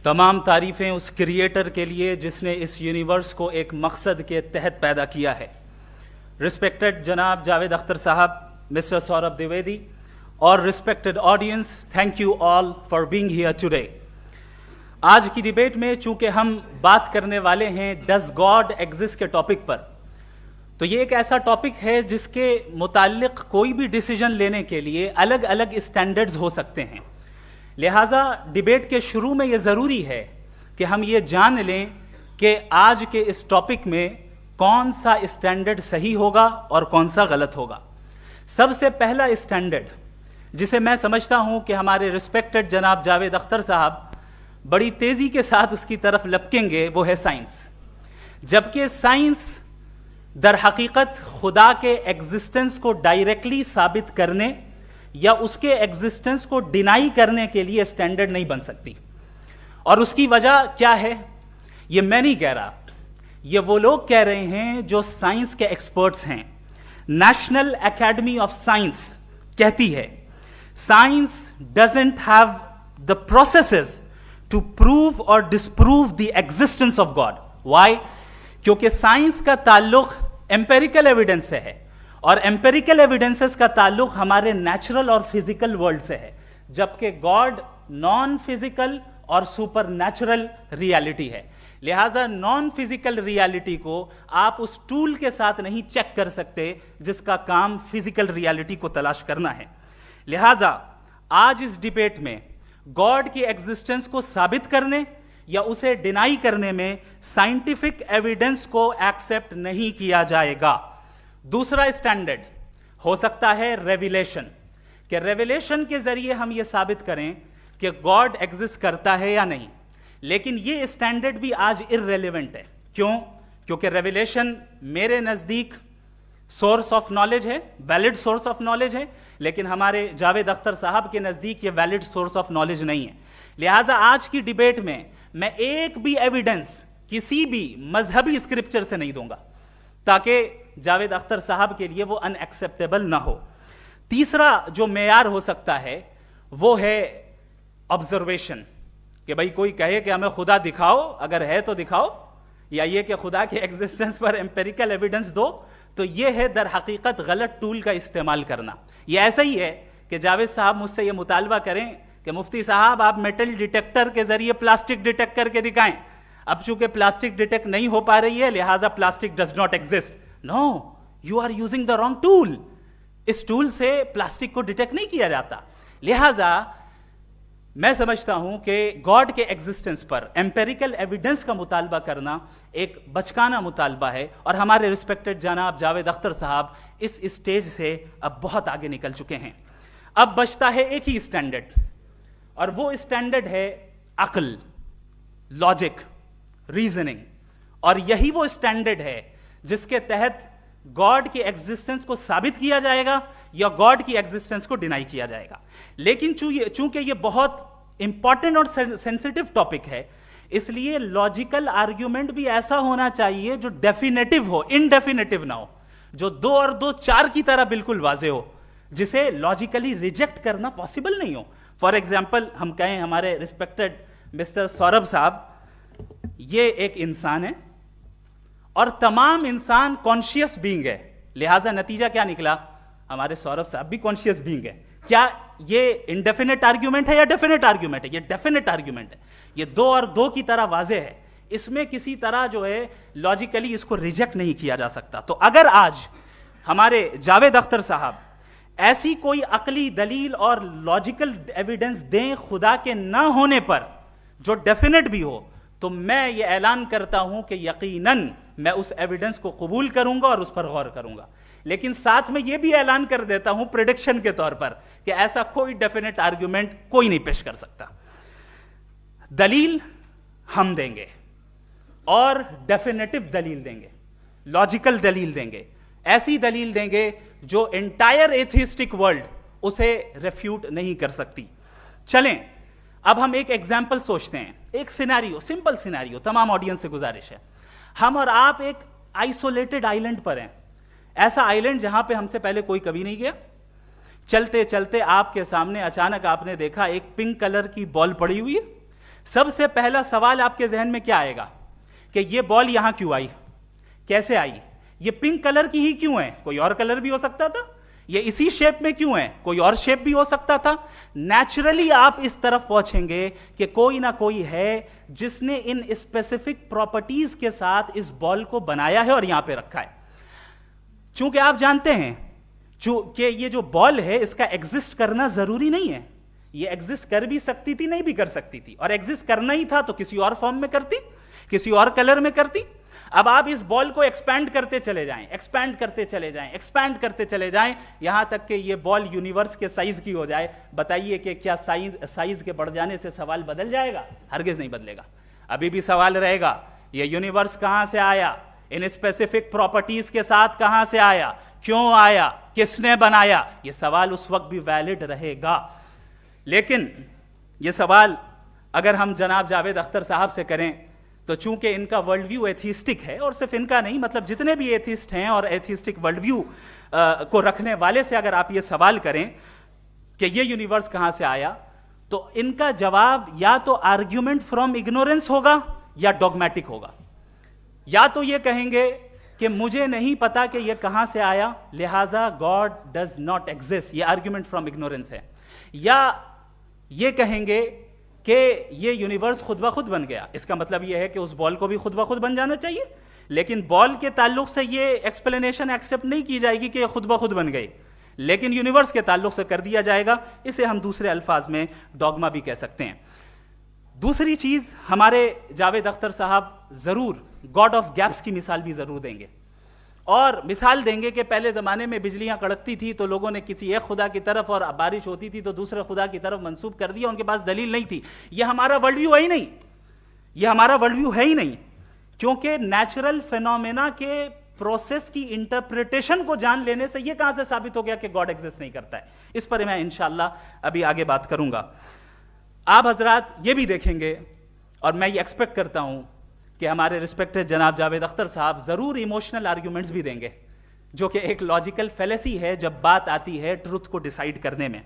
तमाम तारीफ़ें उस क्रिएटर के लिए जिसने इस यूनिवर्स को एक मकसद के तहत पैदा किया है। रिस्पेक्टेड जनाब जावेद अख्तर साहब, मिस्टर सौरभ द्विवेदी और respected audience, thank you all for being here today. आज की डिबेट में चूंकि हम बात करने वाले हैं डज गॉड एग्जिस्ट के टॉपिक पर, तो ये एक ऐसा टॉपिक है जिसके मुताल्लिक कोई भी डिसीजन लेने के लिए अलग अलग स्टैंडर्ड्स हो सकते हैं। लिहाजा डिबेट के शुरू में ये ज़रूरी है कि हम ये जान लें कि आज के इस टॉपिक में कौन सा स्टैंडर्ड सही होगा और कौन सा गलत होगा। सबसे पहला स्टैंडर्ड जिसे मैं समझता हूं कि हमारे रिस्पेक्टेड जनाब जावेद अख्तर साहब बड़ी तेजी के साथ उसकी तरफ लपकेंगे, वो है साइंस। जबकि साइंस दर हकीकत खुदा के एग्जिस्टेंस को डायरेक्टली साबित करने या उसके एग्जिस्टेंस को डिनाई करने के लिए स्टैंडर्ड नहीं बन सकती। और उसकी वजह क्या है, ये मैं नहीं कह रहा, ये वो लोग कह रहे हैं जो साइंस के एक्सपर्ट्स हैं। नेशनल एकेडमी ऑफ साइंस कहती है science doesn't have the processes to prove और disprove the existence of God. Why? क्योंकि साइंस का ताल्लुक एम्पेरिकल एविडेंस से है और एम्पेरिकल एविडेंसेस का ताल्लुक हमारे नेचुरल और फिजिकल वर्ल्ड से है, जबकि गॉड नॉन फिजिकल और सुपर नेचुरल रियलिटी है। लिहाजा नॉन फिजिकल रियलिटी को आप उस टूल के साथ नहीं चेक कर सकते जिसका काम फिजिकल रियलिटी को तलाश करना है। लिहाजा आज इस डिबेट में गॉड की एग्जिस्टेंस को साबित करने या उसे डिनाई करने में साइंटिफिक एविडेंस को एक्सेप्ट नहीं किया जाएगा। दूसरा स्टैंडर्ड हो सकता है रेविलेशन, कि रेविलेशन के जरिए हम यह साबित करें कि गॉड एग्जिस्ट करता है या नहीं। लेकिन यह स्टैंडर्ड भी आज इररेलेवेंट है। क्यों? क्योंकि रेविलेशन मेरे नजदीक सोर्स ऑफ नॉलेज है, वैलिड सोर्स ऑफ नॉलेज है, लेकिन हमारे जावेद अख्तर साहब के नजदीक यह वैलिड सोर्स ऑफ नॉलेज नहीं है। लिहाजा आज की डिबेट में मैं एक भी एविडेंस किसी भी मजहबी स्क्रिप्चर से नहीं दूंगा ताकि जावेद अख्तर साहब के लिए वो अनएक्सेप्टेबल ना हो। तीसरा जो मेयार हो सकता है वो है ऑब्जर्वेशन, कि भाई कोई कहे कि हमें खुदा दिखाओ, अगर है तो दिखाओ, या ये कि खुदा के एग्जिस्टेंस पर एम्पेरिकल एविडेंस दो, तो ये है दर हकीकत गलत टूल का इस्तेमाल करना। ये ऐसा ही है कि जावेद साहब मुझसे ये मुतालबा करें कि मुफ्ती साहब आप मेटल डिटेक्टर के जरिए प्लास्टिक डिटेक्ट करके दिखाएं। अब चूंकि प्लास्टिक डिटेक्ट नहीं हो पा रही है लिहाजा plastic does not exist. No, you are using the wrong tool. इस टूल से प्लास्टिक को डिटेक्ट नहीं किया जाता। लिहाजा मैं समझता हूं कि गॉड के एग्जिस्टेंस पर एम्पेरिकल एविडेंस का मुतालबा करना एक बचकाना मुतालबा है और हमारे रिस्पेक्टेड जनाब जावेद अख्तर साहब इस स्टेज से अब बहुत आगे निकल चुके हैं। अब बचता है एक ही स्टैंडर्ड, और वो स्टैंडर्ड है अक्ल, लॉजिक, रीजनिंग। और यही वो स्टैंडर्ड है जिसके तहत गॉड की एग्जिस्टेंस को साबित किया जाएगा या गॉड की एग्जिस्टेंस को डिनाई किया जाएगा। लेकिन चूंकि ये बहुत इंपॉर्टेंट और सेंसिटिव टॉपिक है, इसलिए लॉजिकल आर्ग्यूमेंट भी ऐसा होना चाहिए जो डेफिनेटिव हो, इनडेफिनेटिव ना हो, जो 2 और 2 4 की तरह बिल्कुल वाजे हो, जिसे लॉजिकली रिजेक्ट करना पॉसिबल नहीं हो। फॉर एग्जाम्पल हम कहें हमारे रिस्पेक्टेड मिस्टर सौरभ साहब ये एक इंसान है और तमाम इंसान कॉन्शियस बीइंग है। लिहाजा नतीजा क्या निकला, हमारे सौरभ साहब भी कॉन्शियस बीइंग है। क्या ये इनडेफिनेट आर्ग्यूमेंट है या डेफिनेट आर्ग्यूमेंट है? ये डेफिनेट आर्ग्यूमेंट है। ये 2 और 2 की तरह वाजे है, इसमें किसी तरह जो है लॉजिकली इसको रिजेक्ट नहीं किया जा सकता। तो अगर आज हमारे जावेद अख्तर साहब ऐसी कोई अकली दलील और लॉजिकल एविडेंस दें खुदा के ना होने पर जो डेफिनेट भी हो, तो मैं ये ऐलान करता हूं कि यकीनन मैं उस एविडेंस को कबूल करूंगा और उस पर गौर करूंगा। लेकिन साथ में यह भी ऐलान कर देता हूं प्रेडिक्शन के तौर पर कि ऐसा कोई डेफिनेट आर्ग्यूमेंट कोई नहीं पेश कर सकता। दलील हम देंगे और डेफिनेटिव दलील देंगे, लॉजिकल दलील देंगे, ऐसी दलील देंगे जो एंटायर एथिस्टिक वर्ल्ड उसे रेफ्यूट नहीं कर सकती। चलें अब हम एक एग्जाम्पल सोचते हैं, एक सिनेरियो, सिंपल सिनेरियो, तमाम ऑडियंस से गुजारिश है, हम और आप एक आइसोलेटेड आइलैंड पर हैं, ऐसा आइलैंड जहां पे हमसे पहले कोई कभी नहीं गया। चलते चलते आपके सामने अचानक आपने देखा एक पिंक कलर की बॉल पड़ी हुई है, सबसे पहला सवाल आपके जहन में क्या आएगा कि ये बॉल यहां क्यों आई, कैसे आई, ये पिंक कलर की ही क्यों है, कोई और कलर भी हो सकता था, ये इसी शेप में क्यों है, कोई और शेप भी हो सकता था। नेचुरली आप इस तरफ पहुंचेंगे कि कोई ना कोई है जिसने इन स्पेसिफिक प्रॉपर्टीज के साथ इस बॉल को बनाया है और यहां पे रखा है। चूंकि आप जानते हैं कि ये जो बॉल है इसका एग्जिस्ट करना जरूरी नहीं है, ये एग्जिस्ट कर भी सकती थी, नहीं भी कर सकती थी, और एग्जिस्ट करना ही था तो किसी और फॉर्म में करती, किसी और कलर में करती। अब आप इस बॉल को एक्सपैंड करते चले जाएं, एक्सपैंड करते चले जाएं, एक्सपैंड करते चले जाएं, यहां तक कि ये बॉल यूनिवर्स के साइज की हो जाए। बताइए कि क्या साइज के बढ़ जाने से सवाल बदल जाएगा? हरगिज नहीं बदलेगा। अभी भी सवाल रहेगा, ये यूनिवर्स कहां से आया, इन स्पेसिफिक प्रॉपर्टीज के साथ कहां से आया, क्यों आया, किसने बनाया, यह सवाल उस वक्त भी वैलिड रहेगा। लेकिन यह सवाल अगर हम जनाब जावेद अख्तर साहब से करें तो चूंकि इनका वर्ल्ड व्यू एथिस्टिक है, और सिर्फ इनका नहीं, मतलब जितने भी एथिस्ट हैं और एथिस्टिक वर्ल्ड व्यू को रखने वाले से अगर आप ये सवाल करें कि ये यूनिवर्स कहां से आया, तो इनका जवाब या तो आर्ग्यूमेंट फ्रॉम इग्नोरेंस होगा या डॉगमेटिक होगा। या तो ये कहेंगे कि मुझे नहीं पता कि ये कहां से आया, लिहाजा गॉड डज नॉट एग्जिस्ट, ये आर्ग्यूमेंट फ्रॉम इग्नोरेंस है, या ये कहेंगे कि ये यूनिवर्स खुद ब खुद बन गया। इसका मतलब ये है कि उस बॉल को भी खुद ब खुद बन जाना चाहिए, लेकिन बॉल के ताल्लुक से ये एक्सप्लेनेशन एक्सेप्ट नहीं की जाएगी कि ये खुद ब खुद बन गई, लेकिन यूनिवर्स के ताल्लुक से कर दिया जाएगा। इसे हम दूसरे अल्फाज में डॉगमा भी कह सकते हैं। दूसरी चीज, हमारे जावेद अख्तर साहब जरूर गॉड ऑफ गैप्स की मिसाल भी जरूर देंगे, और मिसाल देंगे कि पहले जमाने में बिजलियां कड़कती थी तो लोगों ने किसी एक खुदा की तरफ, और बारिश होती थी तो दूसरे खुदा की तरफ मंसूब कर दिया, उनके पास दलील नहीं थी। यह हमारा वर्ल्ड व्यू है ही नहीं, यह हमारा वर्ल्ड व्यू है ही नहीं, क्योंकि नेचुरल फेनोमेना के प्रोसेस की इंटरप्रिटेशन को जान लेने से यह कहां से साबित हो गया कि गॉड एग्जिस्ट नहीं करता है। इस पर मैं इंशाअल्लाह अभी आगे बात करूंगा। आप हजरात ये भी देखेंगे, और मैं ये एक्सपेक्ट करता हूं कि हमारे रिस्पेक्टेड जनाब जावेद अख्तर साहब जरूर इमोशनल आर्ग्यूमेंट्स भी देंगे, जो कि एक लॉजिकल फेलेसी है जब बात आती है ट्रुथ को डिसाइड करने में।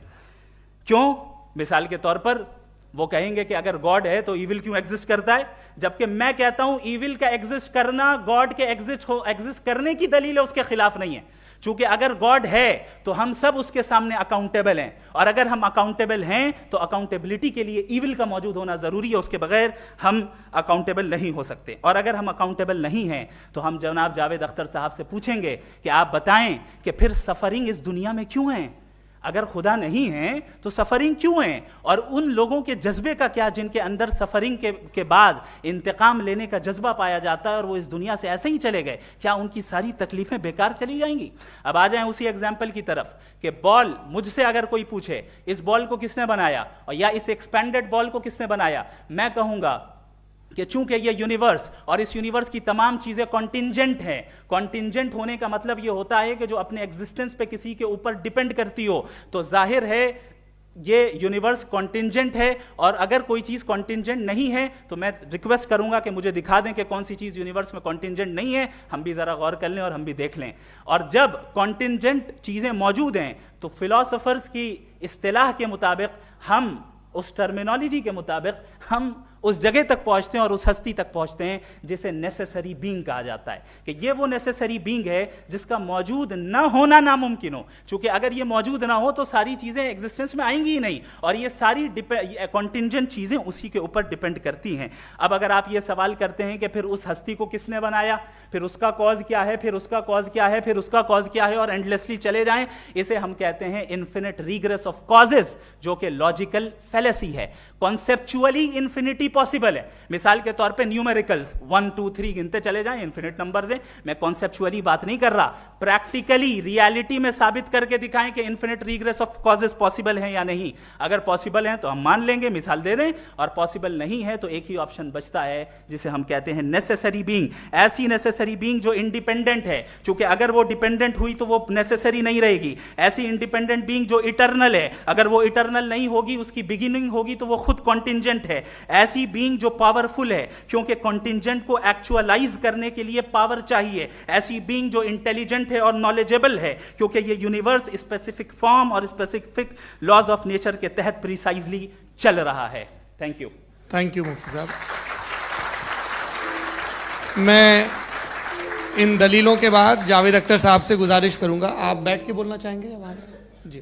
क्यों? मिसाल के तौर पर वो कहेंगे कि अगर गॉड है तो ईविल क्यों एग्जिस्ट करता है, जबकि मैं कहता हूं ईविल का एग्जिस्ट करना गॉड के एग्जिस्ट करने की दलील है, उसके खिलाफ नहीं है। चूंकि अगर गॉड है तो हम सब उसके सामने अकाउंटेबल हैं, और अगर हम अकाउंटेबल हैं तो अकाउंटेबिलिटी के लिए ईविल का मौजूद होना जरूरी है, उसके बगैर हम अकाउंटेबल नहीं हो सकते। और अगर हम अकाउंटेबल नहीं हैं तो हम जनाब जावेद अख्तर साहब से पूछेंगे कि आप बताएं कि फिर सफरिंग इस दुनिया में क्यों है? अगर खुदा नहीं है तो सफरिंग क्यों है? और उन लोगों के जज्बे का क्या जिनके अंदर सफरिंग के बाद इंतकाम लेने का जज्बा पाया जाता है और वो इस दुनिया से ऐसे ही चले गए, क्या उनकी सारी तकलीफें बेकार चली जाएंगी? अब आ जाएं उसी एग्जाम्पल की तरफ कि बॉल, मुझसे अगर कोई पूछे इस बॉल को किसने बनाया, और या इस एक्सपेंडेड बॉल को किसने बनाया, मैं कहूंगा कि चूंकि ये यूनिवर्स और इस यूनिवर्स की तमाम चीजें कॉन्टिंजेंट हैं। कॉन्टिंजेंट होने का मतलब ये होता है कि जो अपने एग्जिस्टेंस पे किसी के ऊपर डिपेंड करती हो, तो जाहिर है ये यूनिवर्स कॉन्टिंजेंट है। और अगर कोई चीज कॉन्टिंजेंट नहीं है तो मैं रिक्वेस्ट करूंगा कि मुझे दिखा दें कि कौन सी चीज यूनिवर्स में कॉन्टिंजेंट नहीं है, हम भी जरा गौर कर लें और हम भी देख लें। और जब कॉन्टिंजेंट चीजें मौजूद हैं तो फिलोसोफर्स की इस्तिलाह के मुताबिक, हम उस टर्मिनोलॉजी के मुताबिक हम उस जगह तक पहुंचते हैं और उस हस्ती तक पहुंचते हैं जिसे नेसेसरी बीइंग कहा जाता है, कि ये वो नेसेसरी बीइंग है जिसका मौजूद ना होना नामुमकिन हो। क्योंकि अगर ये मौजूद ना हो तो सारी चीजें एग्जिस्टेंस में आएंगी ही नहीं, और ये सारी कॉन्टिंजेंट चीजें उसी के ऊपर डिपेंड करती हैं। अब अगर आप ये सवाल करते हैं कि फिर उस हस्ती को किसने बनाया, फिर उसका कॉज क्या है, फिर उसका कॉज क्या है, फिर उसका कॉज क्या है, और एंडलेसली चले जाएं, इसे हम कहते हैं इन्फिनिट रिग्रेस ऑफ कॉजेज, जो कि लॉजिकल फेलेसी है। कॉन्सेप्चुअली इंफिनिटी पॉसिबल है। मिसाल के तौर पे न्यूमेरिकल्स 1 2 3 गिनते चले जाएं, इन्फिनिट नंबर्स हैं। मैं कॉन्सेप्चुअली बात नहीं कर रहा, प्रैक्टिकली रियलिटी में साबित करके दिखाएं कि infinite regress of causes possible हैं या नहीं। अगर पॉसिबल हैं तो हम मान लेंगे, मिसाल दे रहे हैं, और पॉसिबल नहीं है तो एक ही ऑप्शन बचता है जिसे हम कहते हैं नेसेसरी बीइंग। ऐसी नेसेसरी बीइंग जो इंडिपेंडेंट है, क्योंकि अगर वो डिपेंडेंट हुई तो वो नेसेसरी नहीं रहेगी। ऐसी इंडिपेंडेंट बीइंग जो इटर्नल है, अगर वो इटर्नल नहीं होगी, उसकी बिगिनिंग होगी तो वो खुद कॉन्टिंजेंट है। ऐसी बीइंग जो पावरफुल है, क्योंकि कॉन्टिंजेंट को एक्चुअलाइज करने के लिए पावर चाहिए। ऐसी बीइंग जो इंटेलिजेंट है और नॉलेजेबल है, क्योंकि ये यूनिवर्स स्पेसिफिक फॉर्म और स्पेसिफिक लॉज ऑफ नेचर के तहत प्रिसाइजली चल रहा है। Thank you. थैंक यू मुफ्ती साहब। मैं इन दलीलों के बाद जावेद अख्तर साहब से गुजारिश करूंगा, आप बैठ के बोलना चाहेंगे या वहाँ जी।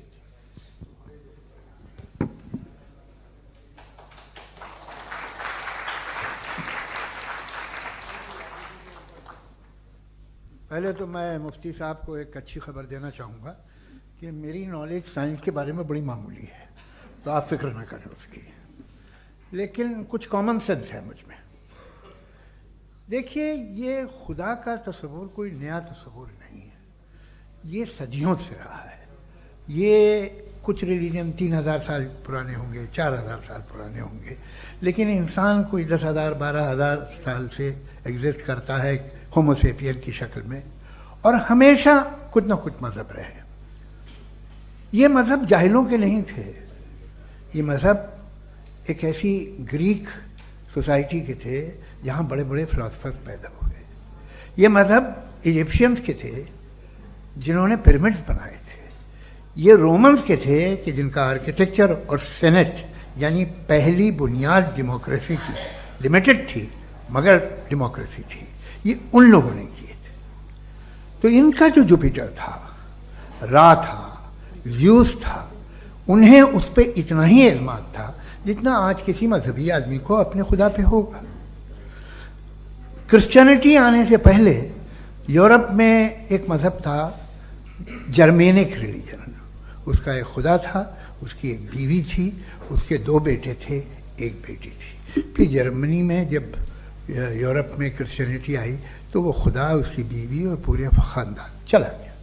पहले तो मैं मुफ्ती साहब को एक अच्छी खबर देना चाहूँगा कि मेरी नॉलेज साइंस के बारे में बड़ी मामूली है, तो आप फिक्र ना करें उसकी, लेकिन कुछ कॉमन सेंस है मुझ में। देखिए, ये खुदा का तस्वुर कोई नया तस्वुर नहीं है, ये सदियों से रहा है। ये कुछ रिलीजन 3000 साल पुराने होंगे, 4000 साल पुराने होंगे, लेकिन इंसान कोई 10,000 12,000 साल से एग्जिस्ट करता है होमोसेपियन की शक्ल में, और हमेशा कुछ ना कुछ मज़हब रहे। ये मज़हब जाहिलों के नहीं थे, ये मज़हब एक ऐसी ग्रीक सोसाइटी के थे जहाँ बड़े बड़े फिलोसफर्स पैदा हुए। ये मज़हब इजिप्शियंस के थे जिन्होंने पिरामिड्स बनाए थे। ये रोमन्स के थे कि जिनका आर्किटेक्चर और सेनेट यानी पहली बुनियाद डेमोक्रेसी की लिमिटेड थी, मगर डेमोक्रेसी थी, ये उन लोगों ने किए थे। तो इनका जो जुपिटर था, रा था, ज़्यूस था, उन्हें उस पर इतना ही एतमाद था जितना आज किसी मजहबी आदमी को अपने खुदा पे होगा। क्रिश्चियनिटी आने से पहले यूरोप में एक मज़हब था जर्मेनिक रिलीजन, उसका एक खुदा था, उसकी एक बीवी थी, उसके 2 बेटे थे, एक बेटी थी। फिर जर्मनी में जब यूरोप में क्रिश्चियनिटी आई तो वो खुदा, उसकी बीवी और पूरे ख़ानदान चला गया।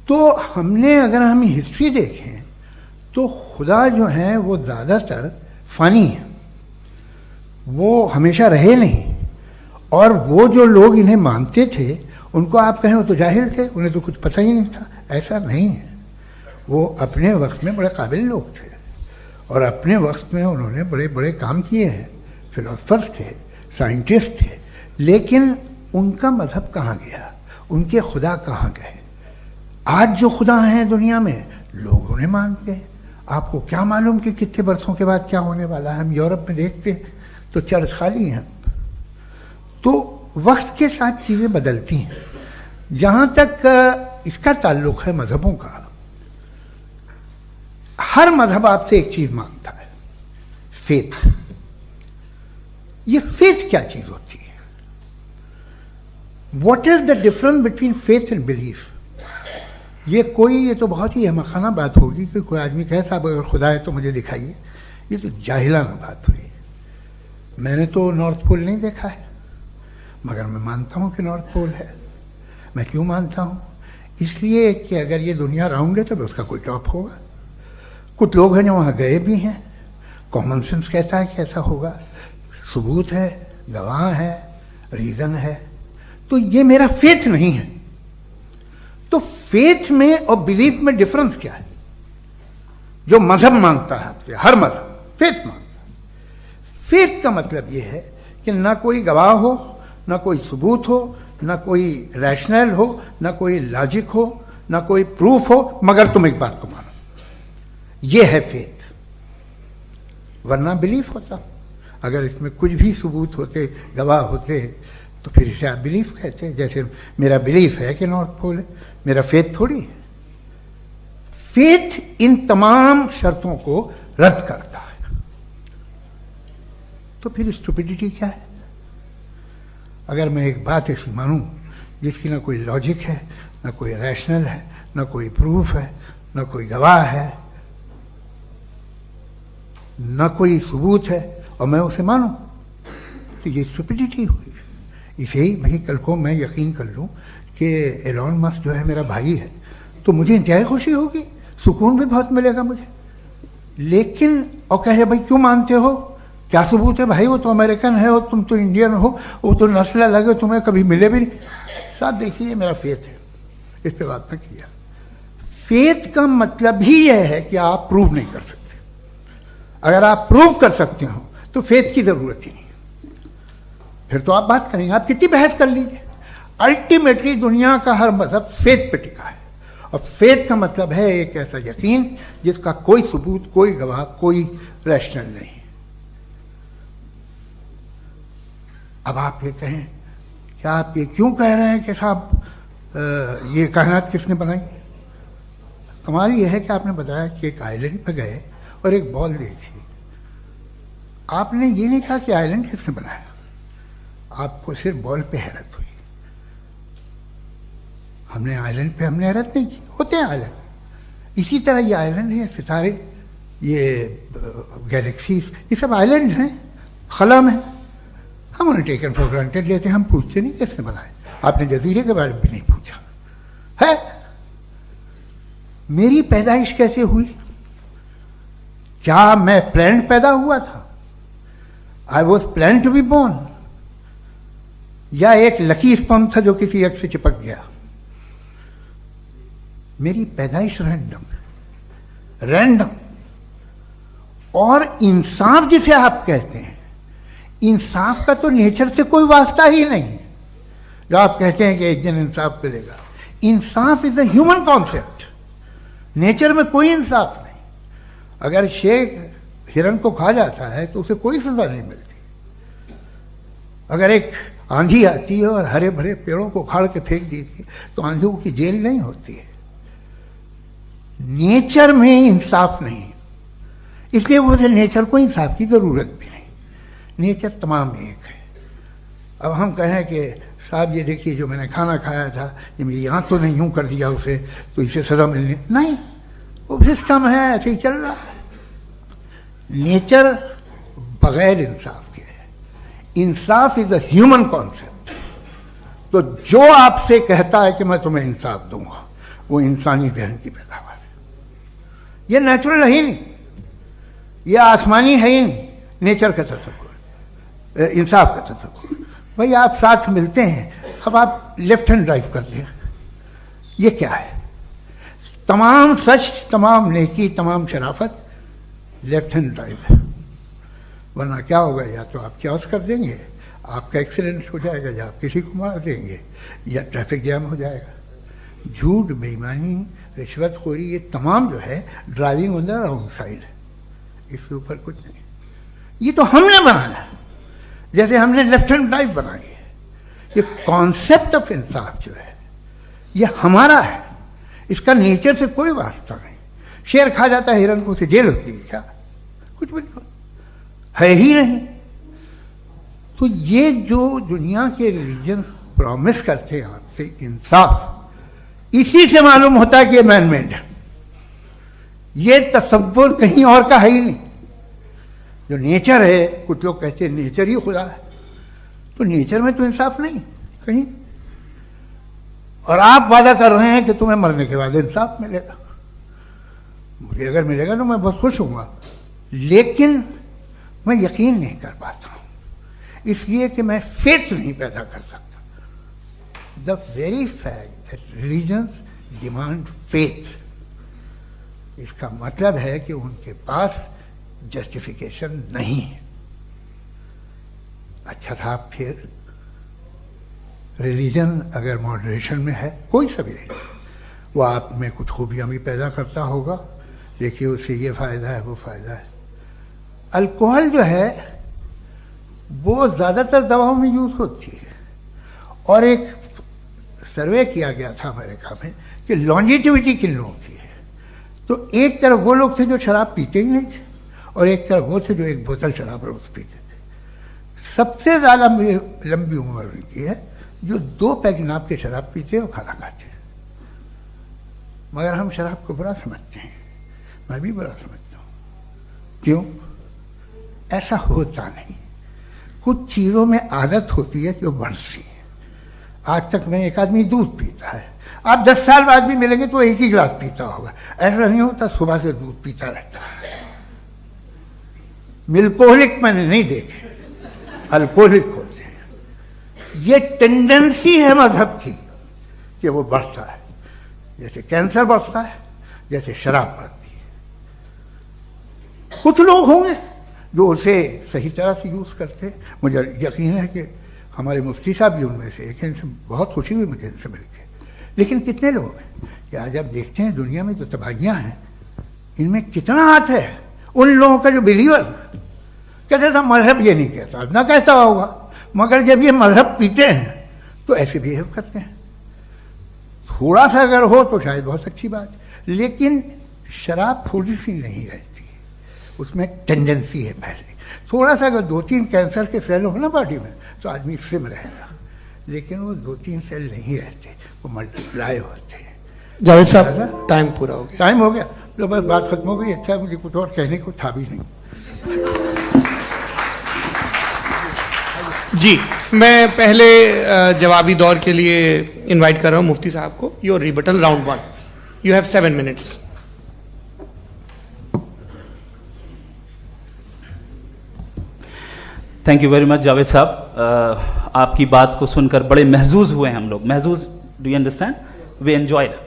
तो हमने, अगर हम हिस्ट्री देखें तो खुदा जो हैं वो ज़्यादातर फ़नी हैं, वो हमेशा रहे नहीं। और वो जो लोग इन्हें मानते थे उनको आप कहें वो तो जाहिल थे, उन्हें तो कुछ पता ही नहीं था, ऐसा नहीं है। वो अपने वक्त में बड़े काबिल लोग थे और अपने वक्त में उन्होंने बड़े बड़े काम किए हैं, फिलोसफर्स थे, साइंटिस्ट थे, लेकिन उनका मज़हब कहाँ गया, उनके खुदा कहाँ गए? आज जो खुदा हैं दुनिया में लोग उन्हें मानते हैं। आपको क्या मालूम कि कितने बरसों के बाद क्या होने वाला है? हम यूरोप में देखते हैं तो चर्च खाली हैं। तो वक्त के साथ चीज़ें बदलती हैं। जहाँ तक इसका ताल्लुक़ है मज़हबों का, हर मज़हब आपसे एक चीज़ मांगता है, फेथ। ये फेथ क्या चीज़ होती है? What is the difference between faith and belief? ये तो बहुत ही अहमखाना बात होगी कि कोई आदमी कहे साहब अगर खुदा है तो मुझे दिखाइए। ये तो जाहिलाना बात हुई। मैंने तो नॉर्थ पोल नहीं देखा है, मगर मैं मानता हूँ कि नॉर्थ पोल है। मैं क्यों मानता हूँ? इसलिए कि अगर ये दुनिया राउंड है तो उसका कोई टॉप होगा। कुछ लोग हैं जो वहाँ गए भी हैं, कॉमन सेंस कहता है कि ऐसा होगा, सबूत है, गवाह है, रीज़न है। तो ये मेरा फेथ नहीं है। तो फेथ में और बिलीफ में डिफरेंस क्या है? जो मजहब मांगता है आपसे, हर मजहब फेथ मांगता है। फेथ का मतलब ये है कि ना कोई गवाह हो, ना कोई सबूत हो, ना कोई रैशनल हो, ना कोई लॉजिक हो, ना कोई प्रूफ हो, मगर तुम एक बात को मानो। ये है फेथ। वरना बिलीफ होता। अगर इसमें कुछ भी सबूत होते, गवाह होते, तो फिर इसे आप बिलीफ कहते। जैसे मेरा बिलीफ है कि नॉर्थ पोल है, मेरा फेथ थोड़ी है। फेथ इन तमाम शर्तों को रद्द करता है। तो फिर स्टुपिडिटी क्या है? अगर मैं एक बात ऐसी मानूं जिसकी ना कोई लॉजिक है, ना कोई रैशनल है, ना कोई प्रूफ है, ना कोई गवाह है, ना कोई सबूत है, और मैं उसे मानूं, तो ये स्टुपिडिटी हुई। इसे ही भाई कल को मैं यकीन कर लूं कि एलॉन मस्क जो है मेरा भाई है, तो मुझे इंतहाई खुशी होगी, सुकून भी बहुत मिलेगा मुझे। लेकिन और कहे भाई क्यों मानते हो, क्या सबूत है? भाई वो तो अमेरिकन है और तुम तो इंडियन हो, वो तो नस्ल अलग है, तुम्हें कभी मिले भी नहीं। साहब देखिए, मेरा फेथ है, इस पर बात न किया। फेथ का मतलब ही यह है कि आप प्रूव नहीं कर सकते। अगर आप प्रूव कर सकते हो तो फेथ की जरूरत ही नहीं, फिर तो आप बात करेंगे, आप कितनी बहस कर लीजिए। अल्टीमेटली दुनिया का हर मजहब फेथ पे टिका है, और फेथ का मतलब है एक ऐसा यकीन जिसका कोई सबूत, कोई गवाह, कोई रैशनल नहीं। अब आप ये कहें, क्या आप ये क्यों कह रहे हैं कि साहब ये कायनात किसने बनाई? कमाल ये है कि आपने बताया कि एक आइलैंड पर गए और एक बॉल देखी। आपने ये नहीं कहा कि आइलैंड किसने बनाया, आपको सिर्फ बॉल पे हैरत हुई। हमने आइलैंड पे हमने हैरत नहीं की, होते हैं आइलैंड। इसी तरह ये आइलैंड है, सितारे, ये गैलेक्सीज, ये सब आइलैंड हैं, खला में। हम उन्हें टेकन फॉर ग्रांटेड लेते हैं, हम पूछते नहीं किसने बनाए। आपने जजीरे के बारे में भी नहीं पूछा है। मेरी पैदाइश कैसे हुई? क्या मैं प्लान्ड पैदा हुआ था? I was plan to be born, या एक लकी स्पर्म था जो किसी एग से चिपक गया? मेरी पैदाइश रैंडम। और इंसाफ जिसे आप कहते हैं, इंसाफ का तो नेचर से कोई वास्ता ही नहीं है। जो आप कहते हैं कि एक दिन इंसाफ मिलेगा, इंसाफ is a human concept, nature में कोई इंसाफ नहीं। अगर शेर हिरन को खा जाता है तो उसे कोई सजा नहीं मिलती। अगर एक आंधी आती है और हरे भरे पेड़ों को उखाड़ के फेंक देती है तो आंधियों की जेल नहीं होती है। नेचर में इंसाफ नहीं, इसलिए मुझे नेचर को इंसाफ की जरूरत भी नहीं। नेचर तमाम एक है। अब हम कहें कि साहब ये देखिए जो मैंने खाना खाया था, ये मेरी आंख तो नहीं यूं कर दिया उसे, तो इसे सजा मिलनी नहीं, वो सिस्टम है, ऐसे ही चल रहा है। नेचर बगैर इंसाफ के है। इंसाफ इज अ ह्यूमन कॉन्सेप्ट। तो जो आपसे कहता है कि मैं तुम्हें इंसाफ दूंगा, वो इंसानी जहन की पैदावार है। ये नेचुरल है ही नहीं, ये आसमानी है ही नहीं। नेचर का तसव्वुर, इंसाफ का तसव्वुर। भाई आप साथ मिलते हैं, अब आप लेफ्ट हैंड ड्राइव करते हैं, ये क्या है? तमाम सच, तमाम नेकी, तमाम शराफत लेफ्ट हैंड ड्राइव है। वरना क्या होगा, या तो आप क्रॉस कर देंगे, आपका एक्सीडेंट हो जाएगा, या आप किसी को मार देंगे, या ट्रैफिक जैम हो जाएगा। झूठ, बेईमानी, रिश्वतखोरी, ये तमाम जो है driving on the wrong side है। इसके ऊपर कुछ नहीं। ये तो हमने बनाया, जैसे हमने लेफ्ट हैंड ड्राइव बनाई है। ये कॉन्सेप्ट ऑफ इंसाफ जो है ये हमारा है, इसका नेचर से कोई वास्ता नहीं। शेर खा जाता है हिरन को, उसे जेल होती है क्या? कुछ भी नहीं, है ही नहीं। तो ये जो दुनिया के रिलीजन प्रॉमिस करते हैं आपसे इंसाफ, इसी से मालूम होता है कि ये मैन मेड है। ये तसव्वुर कहीं और का है ही नहीं। जो नेचर है, कुछ लोग कहते हैं नेचर ही खुदा है, तो नेचर में तो इंसाफ नहीं कहीं। और आप वादा कर रहे हैं कि तुम्हें मरने के बाद इंसाफ मिलेगा। मुझे अगर मिलेगा तो मैं बहुत खुश होऊंगा, लेकिन मैं यकीन नहीं कर पाता हूं, इसलिए कि मैं फेथ नहीं पैदा कर सकता। The very fact that religions demand faith, इसका मतलब है कि उनके पास जस्टिफिकेशन नहीं है। अच्छा था फिर रिलीजन अगर मॉडरेशन में है, कोई सा भी नहीं, वो आप में कुछ खूबियां भी पैदा करता होगा, देखिए उससे ये फ़ायदा है, वो फ़ायदा है। अल्कोहल जो है वो ज़्यादातर दवाओं में यूज़ होती है, और एक सर्वे किया गया था अमेरिका में कि लॉन्जिटिविटी किन लोगों की है। तो एक तरफ वो लोग थे जो शराब पीते ही नहीं थे, और एक तरफ वो थे जो एक बोतल शराब रोज पीते थे। सबसे ज़्यादा लंबी उम्र उनकी है जो 2 पैक नाप के शराब पीते हैं और खाना खाते हैं। मगर हम शराब को बुरा समझते हैं, मैं भी बुरा समझता हूँ। क्यों? ऐसा होता नहीं। कुछ चीज़ों में आदत होती है जो बढ़ती है। आज तक में एक आदमी दूध पीता है, आप 10 साल बाद भी मिलेंगे तो एक ही गिलास पीता होगा। ऐसा नहीं होता, सुबह से दूध पीता रहता है। मिल्कोहलिक मैंने नहीं देखे, अल्कोहलिक होते हैं। ये टेंडेंसी है मजहब की कि वो बढ़ता है, जैसे कैंसर बढ़ता है, जैसे शराब बढ़ती है। कुछ लोग होंगे जो उसे सही तरह से यूज़ करते हैं। मुझे यकीन है कि हमारे मुफ्ती साहब भी उनमें से एक हैं, इनसे बहुत खुशी हुई मुझे इनसे मिलकर। लेकिन कितने लोग हैं कि आज आप देखते हैं दुनिया में जो तबाहियाँ हैं, इनमें कितना हाथ है उन लोगों का जो बिलीवर कहते था मजहब ये नहीं कहता, ना कहता होगा, मगर जब ये मजहब पीते हैं तो ऐसे बिहेव करते हैं। थोड़ा सा अगर हो तो शायद बहुत अच्छी बात, लेकिन शराब थोड़ी सी नहीं रहती, उसमें टेंडेंसी है पहले। थोड़ा सा अगर 2-3 कैंसर के सेल हो ना बॉडी में तो आदमी सिम रहेगा, लेकिन वो 2-3 सेल नहीं रहते, वो मल्टीप्लाई होते हैं। जावेद साहब टाइम पूरा हो गया। टाइम हो गया तो बस बात खत्म हो गई। अच्छा, मुझे कुछ और कहने को था भी नहीं। जी, मैं पहले जवाबी दौर के लिए इनवाइट कर रहा हूं मुफ्ती साहब को। Your rebuttal round 1, you have 7 minutes. Thank you very much Javed साहब, आपकी बात को सुनकर बड़े महजूज हुए हम लोग। महजूज, do you understand? We enjoyed.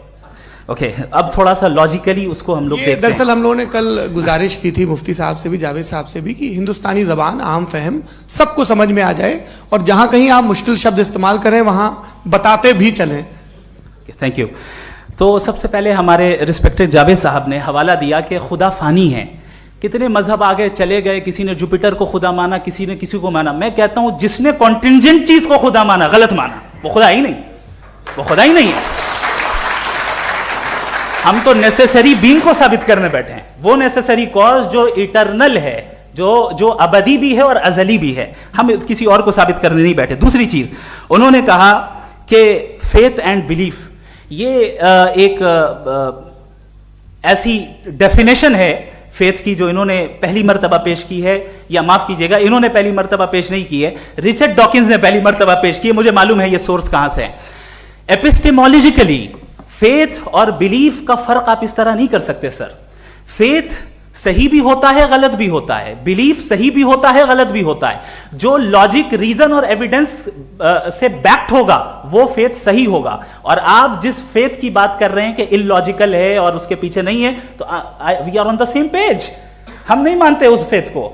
Okay, अब थोड़ा सा लॉजिकली उसको हम लोग देखते हैं। दरअसल हम लोगों ने कल गुजारिश की थी मुफ्ती साहब से भी, जावेद साहब से भी, कि हिंदुस्तानी जबान आम फहम सबको समझ में आ जाए और जहां कहीं आप मुश्किल शब्द इस्तेमाल करें वहां बताते भी चलें। Thank you. तो सबसे पहले हमारे रिस्पेक्टेड जावेद साहब ने हवाला दिया कि खुदा फानी है। कितने मजहब आगे चले गए, किसी ने जुपिटर को खुदा माना, किसी ने किसी को माना। मैं कहता हूं जिसने कॉन्टिंजेंट चीज को खुदा माना, गलत माना, वो खुदा ही नहीं, वो खुदा ही नहीं है। हम तो नेसेसरी बीइंग को साबित करने बैठे हैं, वो नेसेसरी कॉज जो इटरनल है, जो अबदी भी है और अजली भी है। हम किसी और को साबित करने नहीं बैठे। दूसरी चीज उन्होंने कहा कि फेथ एंड बिलीफ, ये एक ऐसी डेफिनेशन है फेथ की जो इन्होंने पहली मर्तबा पेश की है, या माफ कीजिएगा इन्होंने पहली मर्तबा पेश नहीं की है, रिचर्ड डॉकिंस ने पहली मर्तबा पेश की है। मुझे मालूम है ये सोर्स कहां से है। एपिस्टेमोलॉजिकली फेथ और बिलीफ का फर्क आप इस तरह नहीं कर सकते सर। फेथ सही भी होता है, गलत भी होता है, बिलीफ सही भी होता है, गलत भी होता है। जो लॉजिक, रीजन और एविडेंस से बैक्ड होगा वो फेथ सही होगा। और आप जिस फेथ की बात कर रहे हैं कि इलॉजिकल है और उसके पीछे नहीं है, तो we are on the same page. हम नहीं मानते उस फेथ को,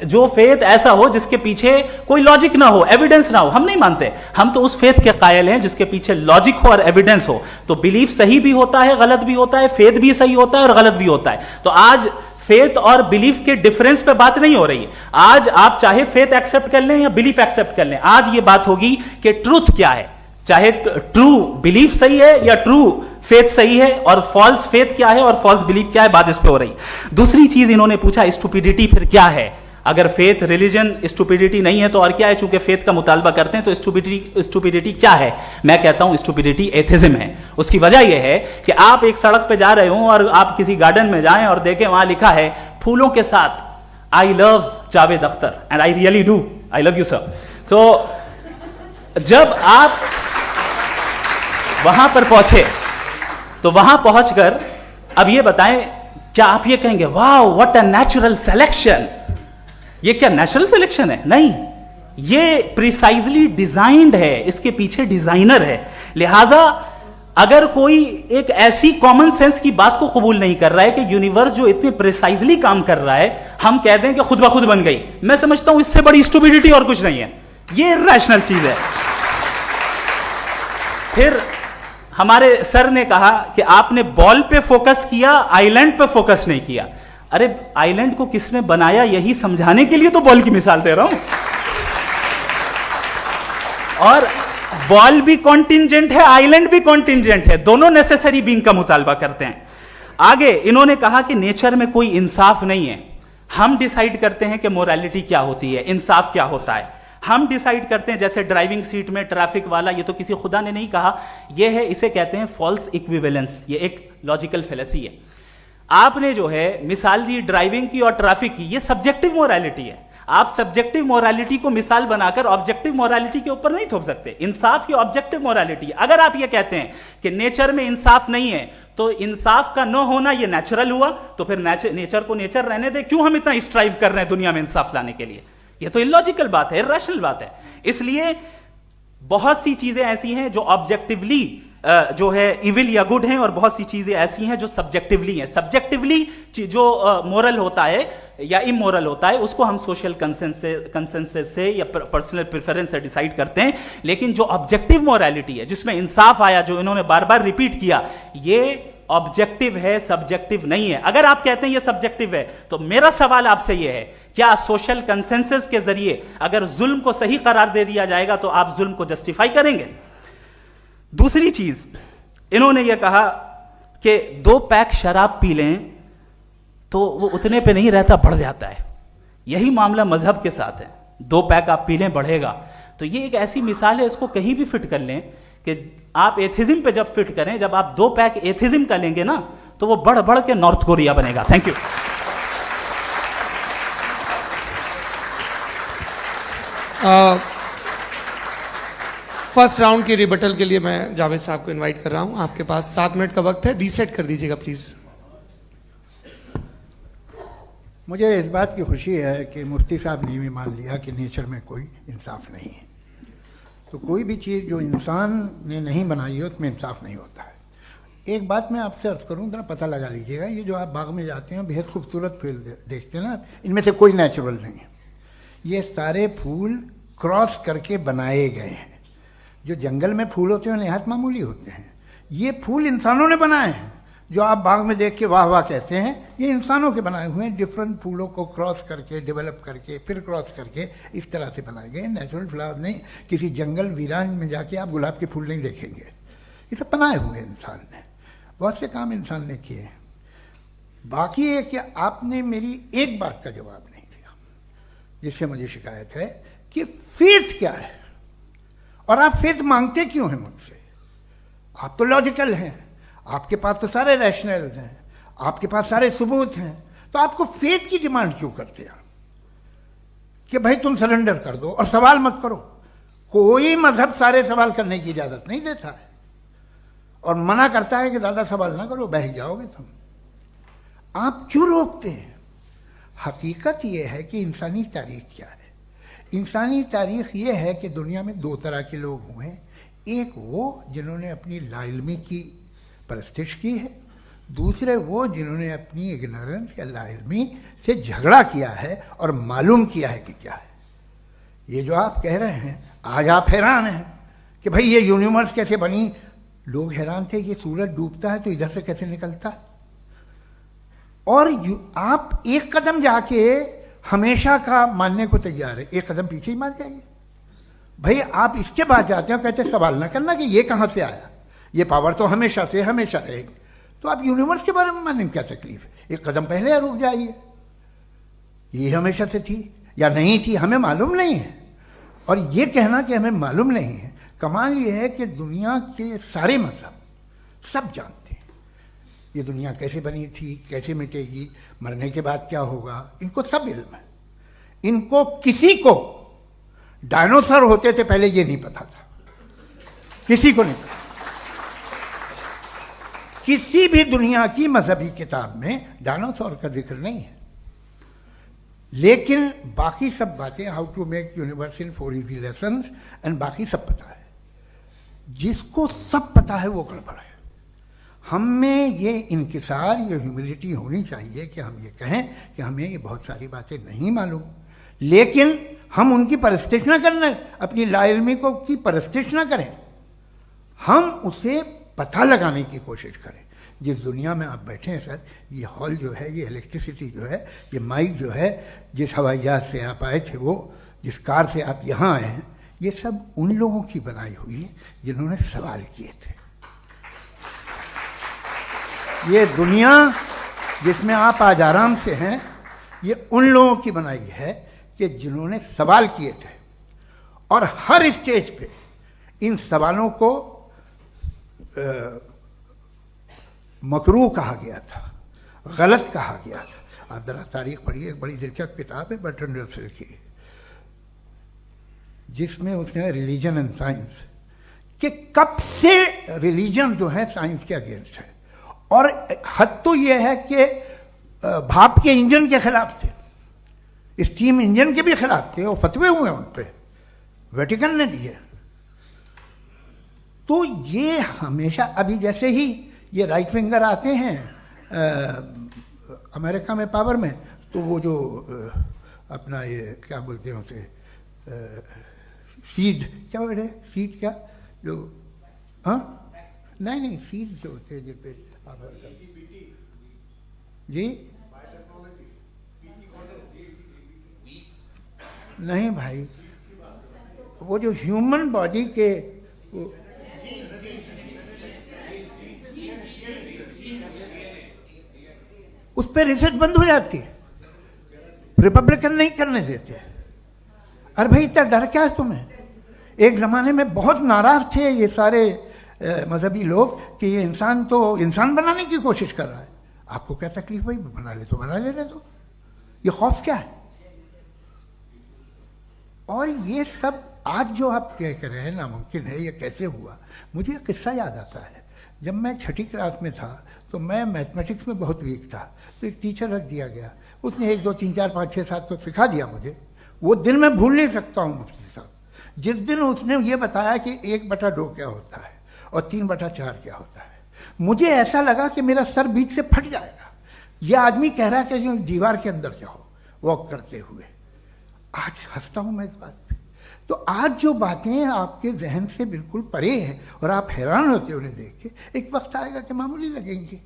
जो फेथ ऐसा हो जिसके पीछे कोई लॉजिक ना हो, एविडेंस ना हो, हम नहीं मानते। हम तो उस फेथ के कायल हैं जिसके पीछे लॉजिक हो और एविडेंस हो। तो बिलीफ सही भी होता है, गलत भी होता है, फेथ भी सही होता है और गलत भी होता है। तो आज फेथ और बिलीफ के डिफरेंस पे बात नहीं हो रही है। आज आप चाहे फेथ एक्सेप्ट कर लें या बिलीफ एक्सेप्ट कर लें, आज ये बात होगी कि ट्रूथ क्या है, चाहे ट्रू बिलीफ सही है या ट्रू फेथ सही है, और फॉल्स फेथ क्या है और फॉल्स बिलीफ क्या है, बात इस पे हो रही। दूसरी चीज इन्होंने पूछा स्टुपिडिटी फिर क्या है। अगर फेथ रिलीजन स्टुपिडिटी नहीं है तो और क्या है? चूंकि फेथ का मुतालबा करते हैं तो स्टुपिडिटी क्या है? मैं कहता हूं स्टुपिडिटी एथिज्म है। उसकी वजह यह है कि आप एक सड़क पे जा रहे हो और आप किसी गार्डन में जाएं और देखें वहां लिखा है फूलों के साथ I love Javed Akhtar, and I really do, I love you sir. तो जब आप वहां पर पहुंचे तो वहां पहुंचकर अब ये बताएं, क्या आप ये कहेंगे वाह व्हाट अ नेचुरल सिलेक्शन? ये क्या नेचुरल सिलेक्शन है? नहीं, ये प्रिसाइजली डिजाइंड है, इसके पीछे डिजाइनर है। लिहाजा अगर कोई एक ऐसी कॉमन सेंस की बात को कबूल नहीं कर रहा है कि यूनिवर्स जो इतने प्रिसाइजली काम कर रहा है, हम कहते हैं कि खुद ब खुद बन गई, मैं समझता हूं इससे बड़ी स्टुपिडिटी और कुछ नहीं है। ये रैशनल चीज है। फिर हमारे सर ने कहा कि आपने बॉल पे फोकस किया, आइलैंड पे फोकस नहीं किया। अरे आइलैंड को किसने बनाया यही समझाने के लिए तो बॉल की मिसाल दे रहा हूं। और बॉल भी कॉन्टिंजेंट है, आइलैंड भी कॉन्टिंजेंट है, दोनों नेसेसरी बीइंग का मुतालबा करते हैं। आगे इन्होंने कहा कि नेचर में कोई इंसाफ नहीं है। हम डिसाइड करते हैं कि मोरालिटी क्या होती है, इंसाफ क्या होता है। हम डिसाइड करते हैं, जैसे ड्राइविंग सीट में ट्रैफिक वाला, ये तो किसी खुदा ने नहीं कहा, ये है, इसे कहते हैं फॉल्स इक्विवेलेंस। ये एक लॉजिकल फेलेसी है। आपने जो है मिसाल दी ड्राइविंग की और ट्रैफिक की, ये सब्जेक्टिव मोरालिटी है। आप सब्जेक्टिव मोरालिटी को मिसाल बनाकर ऑब्जेक्टिव मोरालिटी के ऊपर नहीं थोप सकते। इंसाफ की ऑब्जेक्टिव मोरालिटी। अगर आप ये कहते हैं कि नेचर में इंसाफ नहीं है, तो इंसाफ का न होना ये नेचुरल हुआ, तो फिर नेचर को नेचर रहने दे। क्यों हम इतना स्ट्राइव कर रहे हैं दुनिया में इंसाफ लाने के लिए? ये तो इलॉजिकल बात है, इरैशनल बात है। इसलिए बहुत सी चीजें ऐसी हैं जो ऑब्जेक्टिवली जो है इविल या गुड हैं, और बहुत सी चीजें ऐसी हैं जो सब्जेक्टिवली हैं। सब्जेक्टिवली जो मोरल होता है या इमोरल होता है, उसको हम सोशल कंसेंसस से या पर्सनल प्रेफरेंस से डिसाइड करते हैं। लेकिन जो ऑब्जेक्टिव मोरालिटी है, जिसमें इंसाफ आया, जो इन्होंने बार बार रिपीट किया, ये ऑब्जेक्टिव है, सब्जेक्टिव नहीं है। अगर आप कहते हैं ये सब्जेक्टिव है, तो मेरा सवाल आपसे ये है, क्या सोशल कंसेंसस के जरिए अगर जुल्म को सही करार दे दिया जाएगा तो आप जुल्म को जस्टिफाई करेंगे? दूसरी चीज, इन्होंने ये कहा कि 2 पैक शराब पी लें तो वो उतने पे नहीं रहता, बढ़ जाता है। यही मामला मजहब के साथ है, 2 पैक आप पी लें बढ़ेगा। तो ये एक ऐसी मिसाल है, इसको कहीं भी फिट कर लें कि आप एथिज्म पे जब फिट करें, जब आप 2 पैक एथिज्म का लेंगे ना, तो वो बढ़ बढ़ के नॉर्थ कोरिया बनेगा। Thank you. फर्स्ट राउंड की रिबटल के लिए मैं जावेद साहब को इनवाइट कर रहा हूं। आपके पास 7 मिनट का वक्त है, रीसेट कर दीजिएगा प्लीज। मुझे इस बात की खुशी है कि मुफ्ती साहब ने भी मान लिया कि नेचर में कोई इंसाफ नहीं है। तो कोई भी चीज़ जो इंसान ने नहीं बनाई है उसमें इंसाफ नहीं होता है। एक बात मैं आपसे अर्ज़ करूँ, जरा पता लगा लीजिएगा, ये जो आप बाग में जाते हैं बेहद खूबसूरत फूल देखते हैं ना, इनमें से कोई नेचुरल नहीं है। ये सारे फूल क्रॉस करके बनाए गए हैं। जो जंगल में फूल होते हैं नहायत मामूली होते हैं, ये फूल इंसानों ने बनाए हैं। जो आप बाग में देख के वाह वाह कहते हैं, ये इंसानों के बनाए हुए हैं। डिफरेंट फूलों को क्रॉस करके, डेवलप करके, फिर क्रॉस करके इस तरह से बनाए गए। नेचुरल फ्लावर नहीं। किसी जंगल वीरान में जाके आप गुलाब के फूल नहीं देखेंगे। ये सब बनाए हुए इंसान ने, बहुत से काम इंसान ने किए हैं। बाकी है कि आपने मेरी एक बात का जवाब नहीं दिया, जिससे मुझे शिकायत है कि फेथ क्या है और आप फेथ मांगते क्यों हैं मुझसे? आप तो लॉजिकल हैं, आपके पास तो सारे रैशनल्स हैं, आपके पास सारे सबूत हैं, तो आपको फेथ की डिमांड क्यों करते हैं कि भाई तुम सरेंडर कर दो और सवाल मत करो? कोई मजहब सारे सवाल करने की इजाजत नहीं देता है और मना करता है कि दादा सवाल ना करो, बह जाओगे तुम। आप क्यों रोकते हैं? हकीकत यह है कि इंसानी तारीख क्या है। इंसानी तारीख यह है कि दुनिया में 2 तरह के लोग हुए हैं। एक वो जिन्होंने अपनी लाइल्मी की परस्तिश की है, दूसरे वो जिन्होंने अपनी इग्नोरेंस या लाइल्मी से झगड़ा किया है और मालूम किया है कि क्या है। ये जो आप कह रहे हैं, आज आप हैरान हैं कि भाई ये यूनिवर्स कैसे बनी। लोग हैरान थे कि सूरज डूबता है तो इधर से कैसे निकलता है। और आप एक कदम जाके हमेशा का मानने को तैयार है, एक कदम पीछे ही मान जाइए। भाई आप इसके बाद जाते हो, कहते सवाल ना करना कि ये कहाँ से आया, ये पावर तो हमेशा से हमेशा रहेगी। तो आप यूनिवर्स के बारे में मानने में क्या तकलीफ है? एक कदम पहले रुक जाइए, ये हमेशा से थी या नहीं थी हमें मालूम नहीं है। और ये कहना कि हमें मालूम नहीं है, कमाल ये है कि दुनिया के सारे मजहब सब जानते हैं ये दुनिया कैसे बनी थी, कैसे मिटेगी, मरने के बाद क्या होगा, इनको सब इल्म है। इनको किसी को डायनासोर होते थे पहले ये नहीं पता था, किसी को नहीं पता। किसी भी दुनिया की मजहबी किताब में डायनासोर का जिक्र नहीं है। लेकिन बाकी सब बातें, how to make universe in 4 easy lessons and बाकी सब पता है। जिसको सब पता है वो गड़बड़ है। हम में ये इंकिसार, ये ह्यूमिलिटी होनी चाहिए कि हम ये कहें कि हमें ये बहुत सारी बातें नहीं मालूम, लेकिन हम उनकी परस्तिश ना करना, अपनी लाइल्मी को की परस्तिश ना करें, हम उसे पता लगाने की कोशिश करें। जिस दुनिया में आप बैठे हैं सर, ये हॉल जो है, ये इलेक्ट्रिसिटी जो है, ये माइक जो है, जिस हवाई जहाज से आप आए थे, वो जिस कार से आप यहाँ आए हैं, ये सब उन लोगों की बनाई हुई है जिन्होंने सवाल किए थे। ये दुनिया जिसमें आप आज आराम से हैं, ये उन लोगों की बनाई है कि जिन्होंने सवाल किए थे। और हर स्टेज पे इन सवालों को मकरूह कहा गया था, गलत कहा गया था। आप जरा तारीख पढ़िए, एक बड़ी दिलचस्प किताब है बर्ट्रैंड रसेल की, जिसमें उसने रिलीजन एंड साइंस कि कब से रिलीजन जो है साइंस के अगेंस्ट है। और हद तो यह है कि भाप के इंजन के खिलाफ थे, स्टीम इंजन के भी खिलाफ थे, और फतवे हुए उन पर, वेटिकन ने दिए। तो ये हमेशा, अभी जैसे ही ये राइट विंगर आते हैं अमेरिका में पावर में, तो वो जो अपना ये क्या बोलते हैं उसे, सीड क्या बोलते हैं, सीड क्या जो, हाँ नहीं सीड जो होते हैं जिन पे जी नहीं भाई, वो जो ह्यूमन बॉडी के उस पर रिसर्च बंद हो जाती है, रिपब्लिकन नहीं करने देते। अरे भाई इतना डर क्या है तुम्हें? एक जमाने में बहुत नाराज थे ये सारे मजहबी लोग कि ये इंसान तो इंसान बनाने की कोशिश कर रहा है। आपको क्या तकलीफ भाई, बना ले तो बना लेने दो, ये खौफ क्या है? और ये सब आज जो आप कह रहे हैं नामुमकिन है, ये कैसे हुआ? मुझे एक किस्सा याद आता है। जब मैं 6ठी क्लास में था तो मैं मैथमेटिक्स में बहुत वीक था, तो एक टीचर रख दिया गया, उसने 1 2 3 4 5 6 7 को सिखा दिया मुझे। वो दिन मैं भूल नहीं सकता हूँ मुफ्ती साहब, जिस दिन उसने ये बताया कि 1/2 क्या होता है और 3/4 क्या होता है, मुझे ऐसा लगा कि मेरा सर बीच से फट जाएगा। ये आदमी कह रहा है कि जो दीवार के अंदर जाओ वॉक करते हुए। आज हंसता हूँ मैं इस बात पे। तो आज जो बातें आपके जहन से बिल्कुल परे हैं और आप हैरान होते हो उन्हें देख के, एक वक्त आएगा कि मामूली लगेंगे।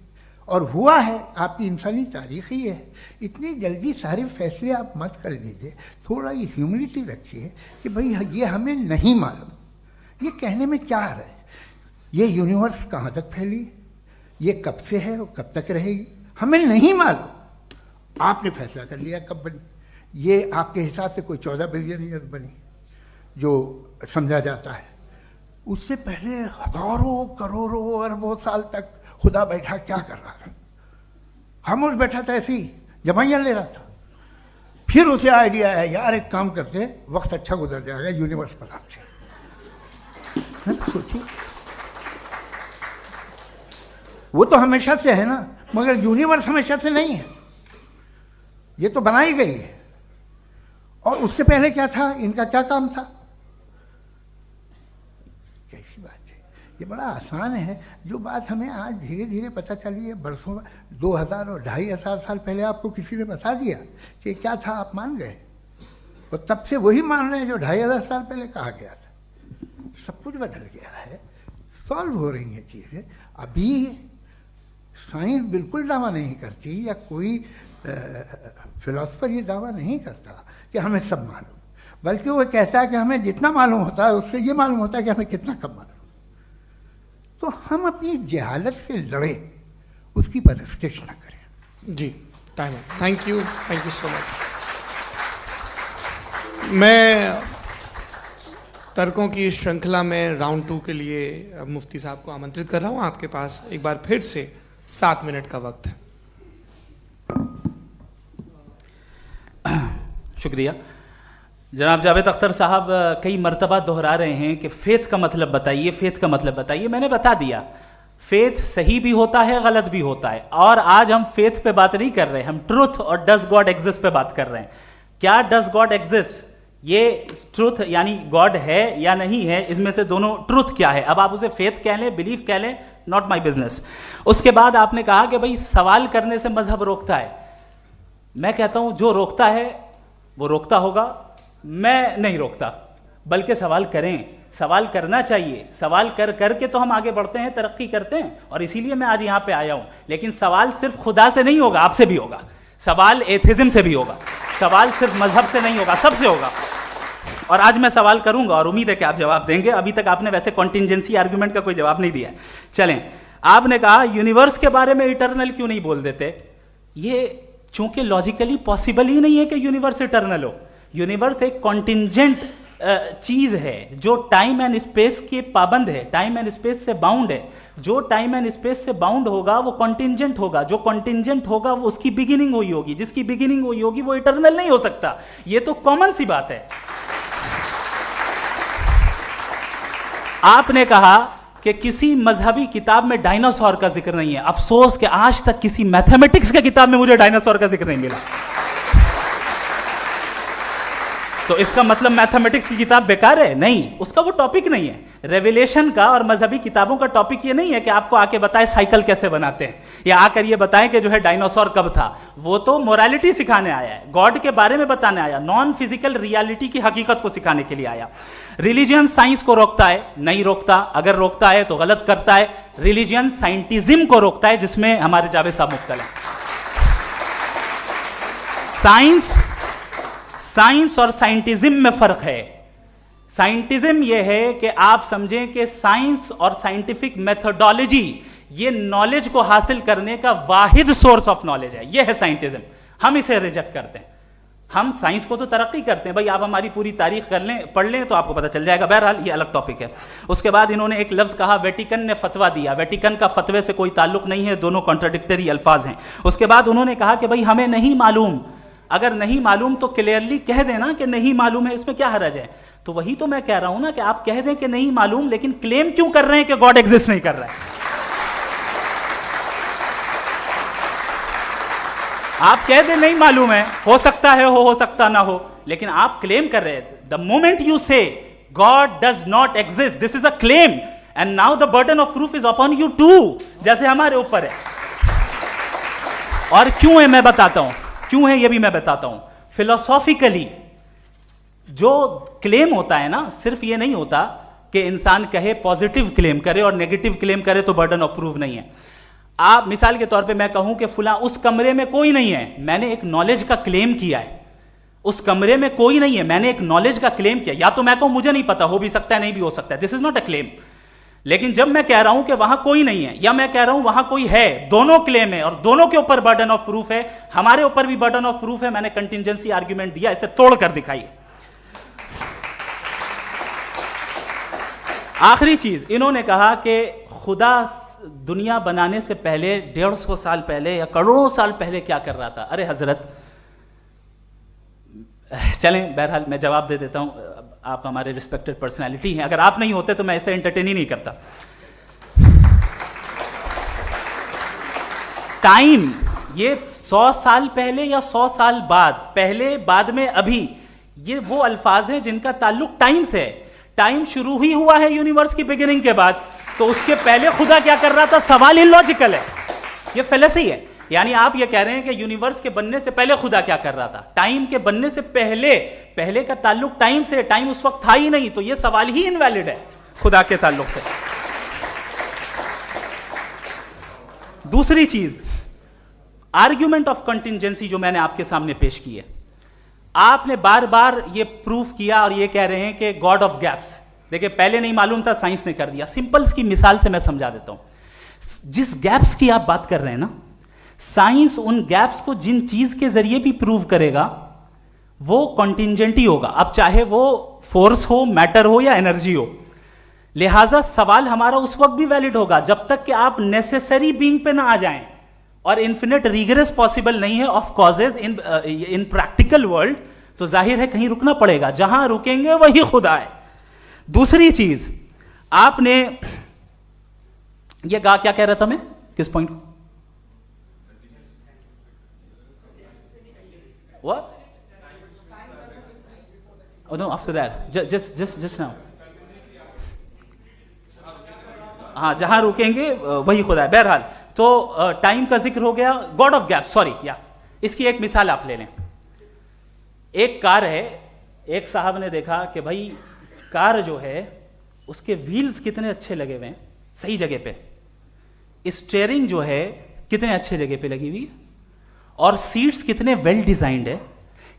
और हुआ है, आपकी इंसानी तारीख ही है। इतनी जल्दी सारे फैसले आप मत कर लीजिए, थोड़ा ये ह्यूमिलिटी रखिए कि भाई ये हमें नहीं मालूम। ये कहने में क्या आ रहा है? ये यूनिवर्स कहाँ तक फैली, ये कब से है और कब तक रहेगी, हमें नहीं मालूम। आपने फैसला कर लिया कब बनी। ये आपके हिसाब से कोई 14 बिलियन ईयर बनी जो समझा जाता है। उससे पहले हजारों करोड़ों अरबों साल तक खुदा बैठा क्या कर रहा था? खामोश बैठा था, ऐसी जमाइयाँ ले रहा था। फिर उसे आइडिया है, यार एक काम करते, वक्त अच्छा गुजर जाएगा, यूनिवर्स पर आपसे सोचिए। वो तो हमेशा से है ना, मगर यूनिवर्स हमेशा से नहीं है, ये तो बनाई गई है। और उससे पहले क्या था, इनका क्या काम था? कैसी बात है, ये बड़ा आसान है। जो बात हमें आज धीरे धीरे पता चली है, बरसों 2000 और 2500 साल पहले आपको किसी ने बता दिया कि क्या था, आप मान गए, और तब से वही मान रहे हैं जो 2500 साल पहले कहा गया था। सब कुछ बदल गया है, सॉल्व हो रही हैं चीज़ें। अभी साइंस बिल्कुल दावा नहीं करती, या कोई फिलोसफर ये दावा नहीं करता कि हमें सब मालूम, बल्कि वो कहता है कि हमें जितना मालूम होता है उससे ये मालूम होता है कि हमें कितना कम मालूम। तो हम अपनी जहालत से लड़े, उसकी परस्तिश न करें। जी, टाइम है। Thank you so much. मैं तर्कों की श्रृंखला में राउंड 2 के लिए मुफ्ती साहब को आमंत्रित कर रहा हूँ। आपके पास एक बार फिर से 7 मिनट का वक्त है। शुक्रिया। जनाब जावेद अख्तर साहब कई मर्तबा दोहरा रहे हैं कि फेथ का मतलब बताइए, फेथ का मतलब बताइए। मैंने बता दिया, फेथ सही भी होता है, गलत भी होता है। और आज हम फेथ पे बात नहीं कर रहे, हम ट्रुथ और डज गॉड एग्जिस्ट पे बात कर रहे हैं। क्या डज गॉड एग्जिस्ट, ये ट्रुथ यानी गॉड है या नहीं है, इसमें से दोनों ट्रुथ क्या है। अब आप उसे फेथ कह लें, बिलीफ कह लें, नॉट माई बिजनेस। उसके बाद आपने कहा कि भाई सवाल करने से मजहब रोकता है। मैं कहता हूं जो रोकता है वो रोकता होगा, मैं नहीं रोकता, बल्कि सवाल करें, सवाल करना चाहिए। सवाल कर करके तो हम आगे बढ़ते हैं, तरक्की करते हैं, और इसीलिए मैं आज यहां पे आया हूं। लेकिन सवाल सिर्फ खुदा से नहीं होगा, आपसे भी होगा। सवाल एथिज्म से भी होगा, सवाल सिर्फ मजहब से नहीं होगा, सबसे होगा। और आज मैं सवाल करूंगा और उम्मीद है कि आप जवाब देंगे। अभी तक आपने वैसे कॉन्टिंजेंसी आर्ग्यूमेंट का कोई जवाब नहीं दिया। चलें, आपने कहा यूनिवर्स के बारे में इटर्नल क्यों नहीं बोल देते। ये चूंकि लॉजिकली पॉसिबल ही नहीं है कि यूनिवर्स इटर्नल हो। यूनिवर्स एक कॉन्टिंजेंट चीज है जो टाइम एंड स्पेस के पाबंद है, टाइम एंड स्पेस से बाउंड है। जो टाइम एंड स्पेस से बाउंड होगा वो कॉन्टिंजेंट होगा, जो कॉन्टिंजेंट होगा वो उसकी बिगिनिंग हुई होगी, जिसकी बिगिनिंग हुई होगी वो इटर्नल नहीं हो सकता। ये तो कॉमन सी बात है। आपने कहा कि किसी मजहबी किताब में डायनासोर का जिक्र नहीं है। अफसोस कि आज तक किसी मैथमेटिक्स के किताब में मुझे डायनासोर का जिक्र नहीं मिला। तो इसका मतलब मैथमेटिक्स की किताब बेकार है? नहीं, उसका वो टॉपिक नहीं है। रेवलेशन का और मजहबी किताबों का टॉपिक ये नहीं है कि आपको आके बताए साइकिल कैसे बनाते हैं, या आकर ये बताएं कि जो है डायनासोर कब था। वो तो मोरालिटी सिखाने आया है, गॉड के बारे में बताने आया, नॉन फिजिकल रियलिटी की हकीकत को सिखाने के लिए आया। रिलीजियन साइंस को रोकता है? नहीं रोकता। अगर रोकता है तो गलत करता है। रिलीजियन साइंटिज्म को रोकता है, जिसमें हमारे जावेद साहब मुब्तला है। साइंस और साइंटिज्म में फर्क है। साइंटिज्म यह है कि आप समझें कि साइंस और साइंटिफिक मेथोडोलॉजी ये नॉलेज को हासिल करने का वाहिद सोर्स ऑफ नॉलेज है। यह है साइंटिज्म। हम इसे रिजेक्ट करते हैं। हम साइंस को तो तरक्की करते हैं, भाई आप हमारी पूरी तारीख कर लें, पढ़ लें तो आपको पता चल जाएगा। बहरहाल ये अलग टॉपिक है। उसके बाद इन्होंने एक लफ्ज कहा, वेटिकन ने फतवा दिया। वेटिकन का फतवे से कोई ताल्लुक नहीं है, दोनों कॉन्ट्राडिक्टरी अल्फाज हैं। उसके बाद उन्होंने कहा कि भाई हमें नहीं मालूम। अगर नहीं मालूम तो क्लियरली कह देना कि नहीं मालूम है, इसमें क्या हर्ज है? तो वही तो मैं कह रहा हूं ना कि आप कह दें कि नहीं मालूम, लेकिन क्लेम क्यों कर रहे हैं कि गॉड एग्जिस्ट नहीं कर रहा है? आप कह दें नहीं मालूम है, हो सकता है हो सकता ना हो, लेकिन आप क्लेम कर रहे हैं। The moment you say God does not exist, this is a claim, and now the burden of proof is upon you too, जैसे हमारे ऊपर है। और क्यों है मैं बताता हूं, क्यों है ये भी मैं बताता हूं। फिलोसॉफिकली जो क्लेम होता है ना, सिर्फ ये नहीं होता कि इंसान कहे पॉजिटिव क्लेम करे और नेगेटिव क्लेम करे तो बर्डन ऑफ प्रूफ नहीं है। आप मिसाल के तौर पे मैं कहूं कि फुला उस कमरे में कोई नहीं है, मैंने एक नॉलेज का क्लेम किया है। उस कमरे में कोई नहीं है, मैंने एक नॉलेज का क्लेम किया। या तो मैं कहूं मुझे नहीं पता, हो भी सकता है नहीं भी हो सकता है, this is not a claim. लेकिन जब मैं कह रहा हूं कि वहां कोई नहीं है, या मैं कह रहा हूं वहां कोई है, दोनों क्लेम है और दोनों के ऊपर बर्डन ऑफ प्रूफ है। हमारे ऊपर भी बर्डन ऑफ प्रूफ है, मैंने कंटिजेंसी आर्ग्यूमेंट दिया, इसे तोड़कर दिखाइए। आखिरी चीज, इन्होंने कहा कि खुदा दुनिया बनाने से पहले 150 साल पहले या करोड़ों साल पहले क्या कर रहा था। अरे हजरत, चलें बहरहाल मैं जवाब दे देता हूं, आप हमारे रिस्पेक्टेड पर्सनालिटी हैं, अगर आप नहीं होते तो मैं ऐसे एंटरटेन ही नहीं करता। टाइम, ये 100 साल पहले या 100 साल बाद, पहले बाद में अभी, ये वो अल्फाज हैं जिनका ताल्लुक टाइम से है। टाइम शुरू ही हुआ है यूनिवर्स की बिगिनिंग के बाद, तो उसके पहले खुदा क्या कर रहा था? सवाल इलॉजिकल है, ये फेलेसी है। यानी आप ये कह रहे हैं कि यूनिवर्स के बनने से पहले खुदा क्या कर रहा था? टाइम के बनने से पहले, पहले का ताल्लुक टाइम से, टाइम उस वक्त था ही नहीं, तो ये सवाल ही इनवैलिड है खुदा के ताल्लुक से। दूसरी चीज, आर्ग्यूमेंट ऑफ कंटिजेंसी जो मैंने आपके सामने पेश की है, आपने बार बार ये प्रूफ किया और ये कह रहे हैं कि गॉड ऑफ गैप्स। देखिए पहले नहीं मालूम था, साइंस ने कर दिया। सिंपल्स की मिसाल से मैं समझा देता हूं। जिस गैप्स की आप बात कर रहे हैं ना, साइंस उन गैप्स को जिन चीज के जरिए भी प्रूव करेगा वो कॉन्टिजेंट ही होगा, अब चाहे वो फोर्स हो, मैटर हो या एनर्जी हो। लिहाजा सवाल हमारा उस वक्त भी वैलिड होगा जब तक कि आप नेसेसरी बीइंग पे ना आ जाएं, और इन्फिनिट रिगरेस पॉसिबल नहीं है of causes in practical world, तो जाहिर है कहीं रुकना पड़ेगा, जहां रुकेंगे वही खुदा है। दूसरी चीज, आपने ये कहा, क्या कह रहा था मैं, किस पॉइंट को? What? Oh no, after that, just now. हाँ, जहां रुकेंगे वही खुदा है। बहरहाल, तो टाइम का जिक्र हो गया, गॉड ऑफ गैप, सॉरी, या इसकी एक मिसाल आप ले लें। एक कार है, एक साहब ने देखा कि भाई कार जो है उसके व्हील्स कितने अच्छे लगे हुए हैं, सही जगह पे, स्टीयरिंग जो है कितने अच्छे जगह पे लगी हुई है, और सीट्स कितने वेल डिजाइंड है,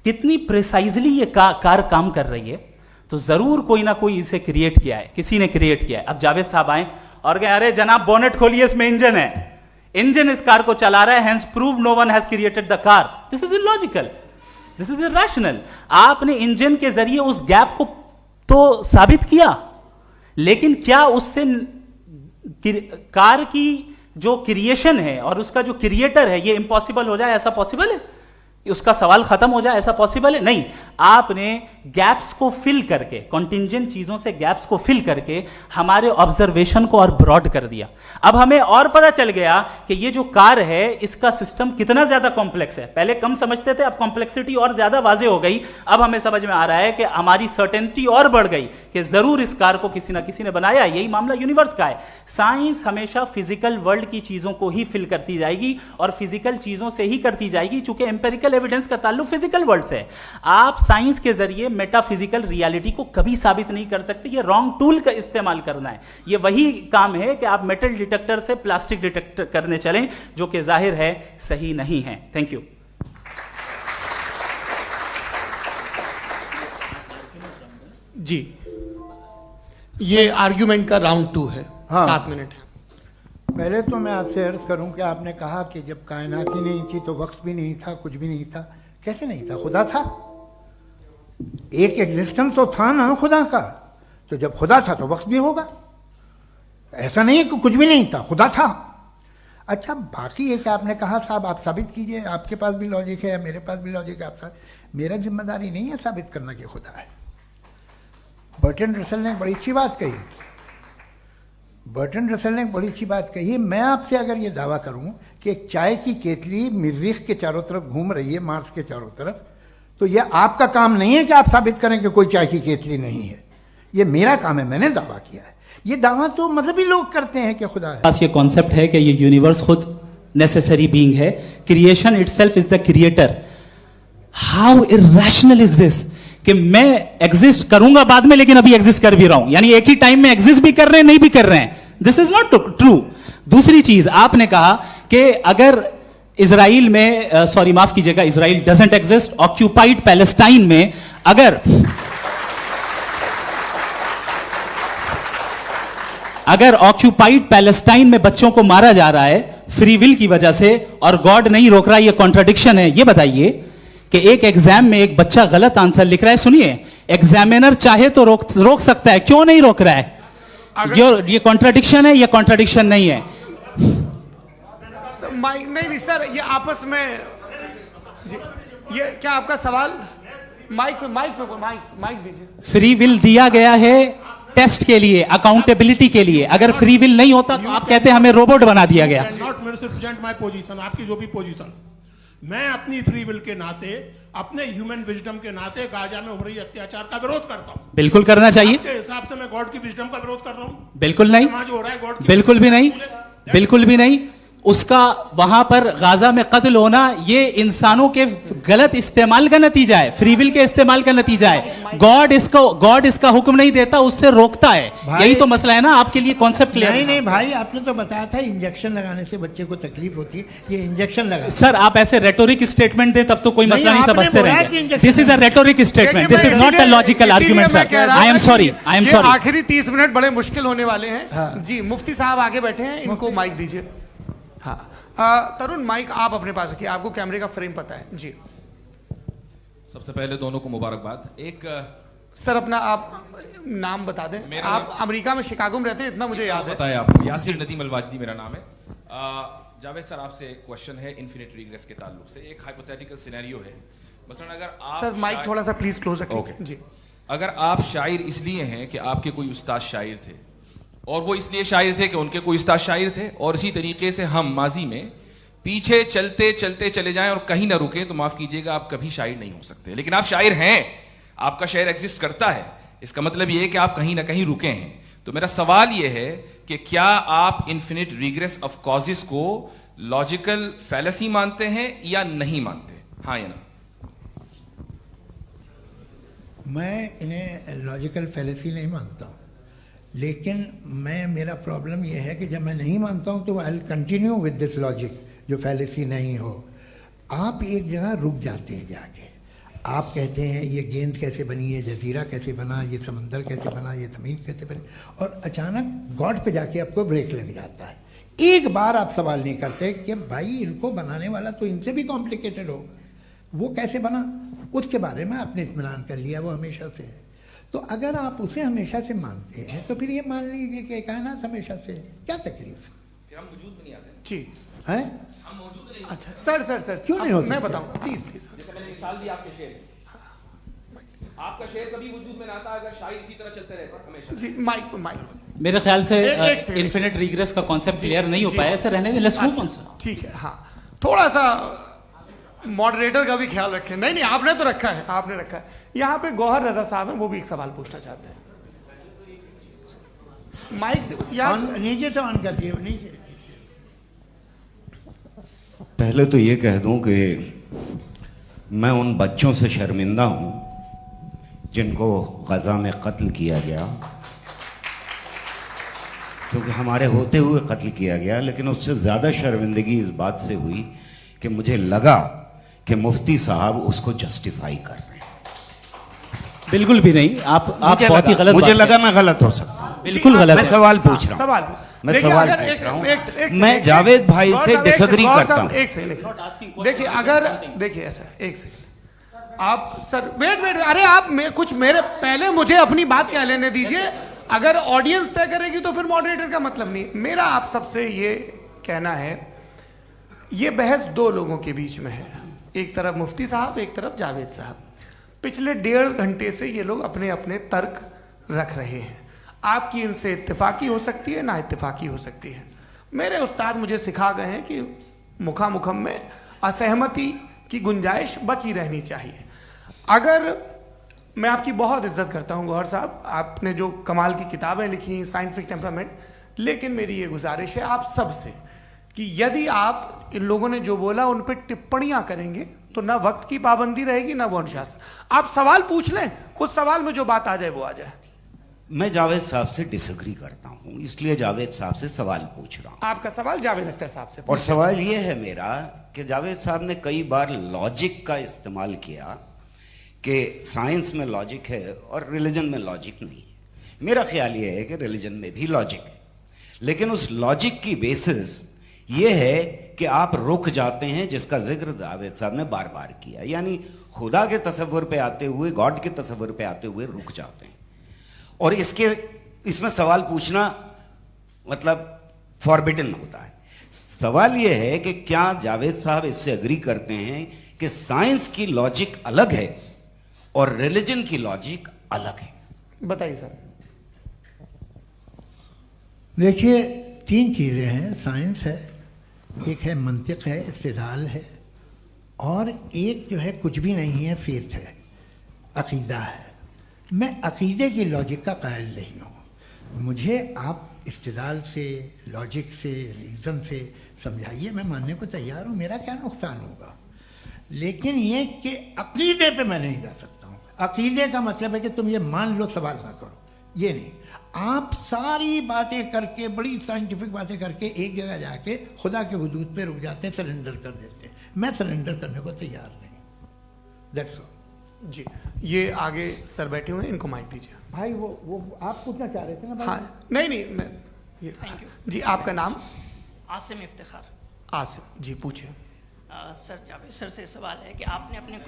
कितनी प्रिसाइजली ये कार काम कर रही है, तो जरूर कोई ना कोई इसे क्रिएट किया है, किसी ने क्रिएट किया है। अब जावेद साहब आए और कहे, अरे जनाब बोनेट खोलिए, इसमें इंजन है, इंजन इस कार को चला रहा है, hence prove no one has created the car. This is illogical, this is irrational. आपने इंजन के जरिए उस गैप को तो साबित किया, लेकिन क्या उससे कार की जो क्रिएशन है और उसका जो क्रिएटर है ये इम्पॉसिबल हो जाए? ऐसा पॉसिबल है? उसका सवाल खत्म हो जाए, ऐसा पॉसिबल है? नहीं। आपने गैप्स को फिल करके, कॉन्टिंजेंट चीजों से गैप्स को फिल करके हमारे ऑब्जर्वेशन को और ब्रॉड कर दिया। अब हमें और पता चल गया कि ये जो कार है इसका सिस्टम कितना ज्यादा कॉम्प्लेक्स है। पहले कम समझते थे, अब कॉम्प्लेक्सिटी और ज्यादा वाजे हो गई। अब हमें समझ में आ रहा है कि हमारी सर्टेनिटी और बढ़ गई कि जरूर इस कार को किसी ना किसी ने बनाया। यही मामला यूनिवर्स का है। साइंस हमेशा फिजिकल वर्ल्ड की चीजों को ही फिल करती जाएगी और फिजिकल चीजों से ही करती जाएगी, चूंकि एम्पेरिकल एविडेंस का ताल्लुक फिजिकल वर्ल्ड से है। आप साइंस के जरिए मेटाफिजिकल रियलिटी को कभी साबित नहीं कर सकते। ये रॉन्ग टूल का इस्तेमाल करना है। ये वही काम है कि आप मेटल डिटेक्टर से प्लास्टिक डिटेक्टर करने चलें, जो कि जाहिर है सही नहीं है। Thank you. जी, ये आर्ग्यूमेंट का राउंड 2 है। हाँ। 7 मिनट है। पहले तो मैं आपसे अर्ज करूं कि आपने कहा कि जब कायनात ही नहीं थी तो वक्त भी नहीं था, कुछ भी नहीं था। कैसे नहीं था? खुदा था। एक एग्जिस्टेंस तो था ना खुदा का। तो जब खुदा था तो वक्त भी होगा। ऐसा नहीं है कि कुछ भी नहीं था, खुदा था। अच्छा, बाकी एक आपने कहा साहब आप साबित कीजिए, आपके पास भी लॉजिक है या मेरे पास भी लॉजिक है। आपका मेरा जिम्मेदारी नहीं है साबित करना कि खुदा है। बर्टन रसल ने बड़ी अच्छी बात कही। बर्टन रसल ने बड़ी अच्छी बात कही। मैं आपसे अगर ये दावा करूं कि एक चाय की केतली मरीख के चारों तरफ घूम रही है, मार्स के चारों तरफ, तो ये आपका काम नहीं है कि आप साबित करें कि कोई चाय की केतली नहीं है। ये मेरा काम है, मैंने दावा किया है। ये दावा तो मजहबी लोग करते हैं कि खुदा है। पास ये कॉन्सेप्ट है कि ये यूनिवर्स खुद नेसेसरी बीइंग है। Creation itself is the creator. How irrational is this कि मैं एग्जिस्ट करूंगा बाद में, लेकिन अभी एग्जिस्ट कर भी रहा हूं। यानी एक ही टाइम में एग्जिस्ट भी कर रहे हैं, नहीं भी कर रहे हैं। This is not true. दूसरी चीज आपने कहा कि अगर इजराइल में, सॉरी माफ कीजिएगा, Israel doesn't exist, occupied Palestine में अगर ऑक्यूपाइड पैलेस्टाइन में बच्चों को मारा जा रहा है फ्री विल की वजह से और गॉड नहीं रोक रहा, ये कॉन्ट्रडिक्शन है। ये बताइए कि एक एग्जाम में एक बच्चा गलत आंसर लिख रहा है, सुनिए, एग्जामिनर चाहे तो रोक सकता है, क्यों नहीं रोक रहा है? ये कॉन्ट्रडिक्शन है या कॉन्ट्रडिक्शन नहीं है? माइक नहीं सर, ये आपस में जी, ये क्या आपका सवाल? माइक दीजिए। फ्री विल दिया गया है टेस्ट के लिए, अकाउंटेबिलिटी के लिए। अगर फ्री विल नहीं होता तो आप कहते हैं हमें रोबोट बना दिया गया। नॉट मिसरिप्रेजेंट माय पोजीशन, आपकी जो भी पोजीशन, मैं अपनी फ्री विल के नाते, अपने ह्यूमन विजडम के नाते गाजा में हो रही अत्याचार का विरोध करता हूं। बिल्कुल करना चाहिए। आपके हिसाब से मैं गॉड की विजडम का विरोध कर रहा हूं? बिल्कुल नहीं, जो हो रहा है गॉड की, बिल्कुल भी नहीं, बिल्कुल भी नहीं। उसका वहां पर गाजा में कत्ल होना ये इंसानों के गलत इस्तेमाल का नतीजा है, फ्री विल के इस्तेमाल का नतीजा है। गॉड इसका हुक्म नहीं देता, उससे रोकता है। यही तो मसला है ना। आपके लिए कॉन्सेप्ट क्लियर? नहीं भाई, आपने तो बताया था इंजेक्शन लगाने से बच्चे को तकलीफ होती है, ये इंजेक्शन लगा। सर आप ऐसे रेटोरिक स्टेटमेंट दे तब तो कोई मसला नहीं समझते रहेंगे। This is a rhetoric statement, this is not a logical argument sir. I am sorry, I am sorry. आखिरी 30 मिनट बड़े मुश्किल होने वाले हैं। जी, मुफ्ती साहब आगे बैठे हैं, इनको माइक दीजिए। हाँ, तरुण माइक आप अपने पास रखिए, आपको कैमरे का फ्रेम पता है। जी, सबसे पहले दोनों को मुबारकबाद। एक सर अपना आप नाम बता दें। आप अमेरिका में शिकागो में रहते हैं, इतना मुझे याद है। बताया आपको, यासिर नदीम अलवाजदी मेरा नाम है। जावेद सर, आपसे एक क्वेश्चन है इन्फिनिट रिग्रेस के ताल्लुक से। एक हाइपोथेटिकल सिनेरियो है, मसलन अगर आप सर माइक थोड़ा सा प्लीज क्लोज रखिए। जी, अगर आप शायर इसलिए हैं कि आपके कोई उस्ताद शायर थे, और वो इसलिए शायर थे कि उनके कोई उस्ताद शायर थे, और इसी तरीके से हम माजी में पीछे चलते चलते चले जाएं और कहीं ना रुके, तो माफ कीजिएगा आप कभी शायर नहीं हो सकते। लेकिन आप शायर हैं, आपका शायर एग्जिस्ट करता है, इसका मतलब ये है कि आप कहीं ना कहीं रुके हैं। तो मेरा सवाल ये है कि क्या आप इन्फिनिट रिग्रेस ऑफ कॉजेस को लॉजिकल फैलेसी मानते हैं या नहीं मानते? हाँ या ना? मैं इन्हें लॉजिकल फैलेसी नहीं मानता हूँ, लेकिन मेरा प्रॉब्लम यह है कि जब मैं नहीं मानता हूँ तो I will continue with this logic जो फैलेसी नहीं हो। आप एक जगह रुक जाते हैं जाके, आप कहते हैं ये गेंद कैसे बनी, ये जजीरा कैसे बना, ये समंदर कैसे बना, ये ज़मीन कैसे बनी, और अचानक गॉड पे जाके आपको ब्रेक लग जाता है। एक बार आप सवाल नहीं करते कि भाई इनको बनाने वाला तो इनसे भी कॉम्प्लिकेटेड होगा, वो कैसे बना, उसके बारे में आपने इत्मीनान कर लिया, वो हमेशा से है। तो अगर आप उसे हमेशा से मानते हैं तो फिर ये मान लीजिए कि कायनात हमेशा से, क्या तकलीफ? कि हम वजूद में नहीं आते जी हैं। हम मौजूद नहीं। अच्छा सर क्यों नहीं होता? मैं बताऊंगा प्लीज। जैसे मैंने मिसाल दी आपके शेर की। आपका शेर कभी वजूद में ना आता अगर शायर इसी तरह चलते रहते हमेशा। जी माइक मेरे ख्याल से एक सेकंड। इन्फिनिट रिग्रेस का कॉन्सेप्ट क्लियर नहीं हो पाया, ऐसे रहने दें, लेट्स मूव ऑन सर। ठीक है। हाँ, थोड़ा सा मॉडरेटर का भी ख्याल रखें। नहीं आपने तो रखा है, आपने रखा है। यहाँ पे गौहर रजा साहब हैं, वो भी एक सवाल पूछना चाहते हैं। माइक यहाँ नीचे से ऑन कर दिए नीचे। पहले तो ये कह दूं कि मैं उन बच्चों से शर्मिंदा हूं जिनको गजा में कत्ल किया गया, क्योंकि हमारे होते हुए कत्ल किया गया। लेकिन उससे ज़्यादा शर्मिंदगी इस बात से हुई कि मुझे लगा कि मुफ्ती साहब उसको जस्टिफाई कर रहे हैं। बिल्कुल भी नहीं, आप बहुत ही गलत। मुझे लगा मैं गलत हो सकता हूं। बिल्कुल गलत मैं है। सवाल पूछ रहा हूं। सवाल मैं देखिए, सवाल अगर पूछ रहा हूं। एक मैं जावेद भाई से डिसएग्री करता हूं। एक सेकंड देखिए, अगर देखिए ऐसा एक सेकंड आप सर वेट अरे आप कुछ मेरे पहले मुझे अपनी बात कह लेने दीजिए। अगर ऑडियंस तय करेगी तो फिर मॉडरेटर का मतलब नहीं। मेरा आप सबसे ये कहना है, ये बहस दो लोगों के बीच में है, एक तरफ मुफ्ती साहब, एक तरफ जावेद साहब। पिछले 1.5 घंटे से ये लोग अपने अपने तर्क रख रहे हैं। आपकी इनसे इत्तेफाकी हो सकती है, ना इत्तेफाकी हो सकती है। मेरे उस्ताद मुझे सिखा गए हैं कि मुखामुखम में असहमति की गुंजाइश बची रहनी चाहिए। अगर मैं आपकी बहुत इज्जत करता हूं गौहर साहब, आपने जो कमाल की किताबें लिखी, साइंटिफिक टेम्परामेंट, लेकिन मेरी ये गुजारिश है आप सबसे कि यदि आप इन लोगों ने जो बोला उन पर टिप्पणियां करेंगे तो ना वक्त की पाबंदी रहेगी, ना वो अनुशासन। आप सवाल पूछ लें, उस सवाल में जो बात आ जाए वो आ जाए। मैं जावेद साहब से डिसएग्री करता हूं, इसलिए जावेद साहब से सवाल पूछ रहा हूं। आपका सवाल जावेद अख्तर साहब से। और सवाल ये है मेरा कि जावेद साहब ने कई बार लॉजिक का इस्तेमाल किया कि साइंस में लॉजिक है और रिलीजन में लॉजिक नहीं है। मेरा ख्याल ये है कि रिलीजन में भी लॉजिक है, लेकिन उस लॉजिक की बेसिस ये है कि आप रुक जाते हैं, जिसका जिक्र जावेद साहब ने बार बार किया, यानी खुदा के तसव्वुर पे आते हुए, गॉड के तसव्वुर पे आते हुए रुक जाते हैं। और इसमें सवाल पूछना मतलब फॉरबिडन होता है। सवाल यह है कि क्या जावेद साहब इससे एग्री करते हैं कि साइंस की लॉजिक अलग है और रिलीजन की लॉजिक अलग है? बताइए सर। देखिए, 3 चीज़ें हैं। साइंस है, एक है मंतिक है, इस्तिदलाल है, और एक जो है कुछ भी नहीं है, फेथ है, अकीदा है। मैं अकीदे की लॉजिक का कायल नहीं हूँ। मुझे आप इस्तिदलाल से, लॉजिक से, रीज़न से समझाइए, मैं मानने को तैयार हूँ, मेरा क्या नुकसान होगा। लेकिन ये कि अकीदे पे मैं नहीं जा सकता हूँ। अकीदे का मतलब है कि तुम ये मान लो, सवाल ना करो, ये नहीं। आप सारी बातें करके, बड़ी साइंटिफिक बातें करके एक जगह जाके खुदा के वजूद पे रुक जाते हैं, सरेंडर कर देते हैं। मैं सरेंडर करने को तैयार नहीं। दैट्स ऑल जी। ये आगे सर बैठे हुए हैं, इनको माइक दीजिए। भाई। वो आप पूछना चाह रहे थे ना भाई? हाँ, नहीं मैं ये थैंक यू जी। आपका नाम? आसिम इफ्तिखार। आसिफ जी, पूछिए। सर, जावेद सर से सवाल है कि आपने अपने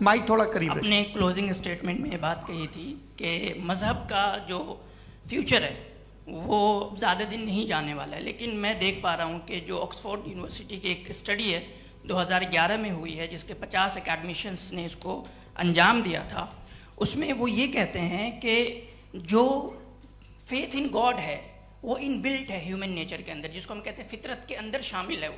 माइक थोड़ा करीब रखिए। अपने क्लोजिंग स्टेटमेंट में ये बात कही थी कि मज़हब का जो फ्यूचर है वो ज़्यादा दिन नहीं जाने वाला है। लेकिन मैं देख पा रहा हूँ कि जो ऑक्सफोर्ड यूनिवर्सिटी की एक स्टडी है 2011 में हुई है, जिसके 50 एकेडमिशियंस ने इसको अंजाम दिया था, उसमें वो ये कहते हैं कि जो फेथ इन गॉड है वो इनबिल्ट है ह्यूमन नेचर के अंदर, जिसको हम कहते हैं फितरत के अंदर शामिल है वो।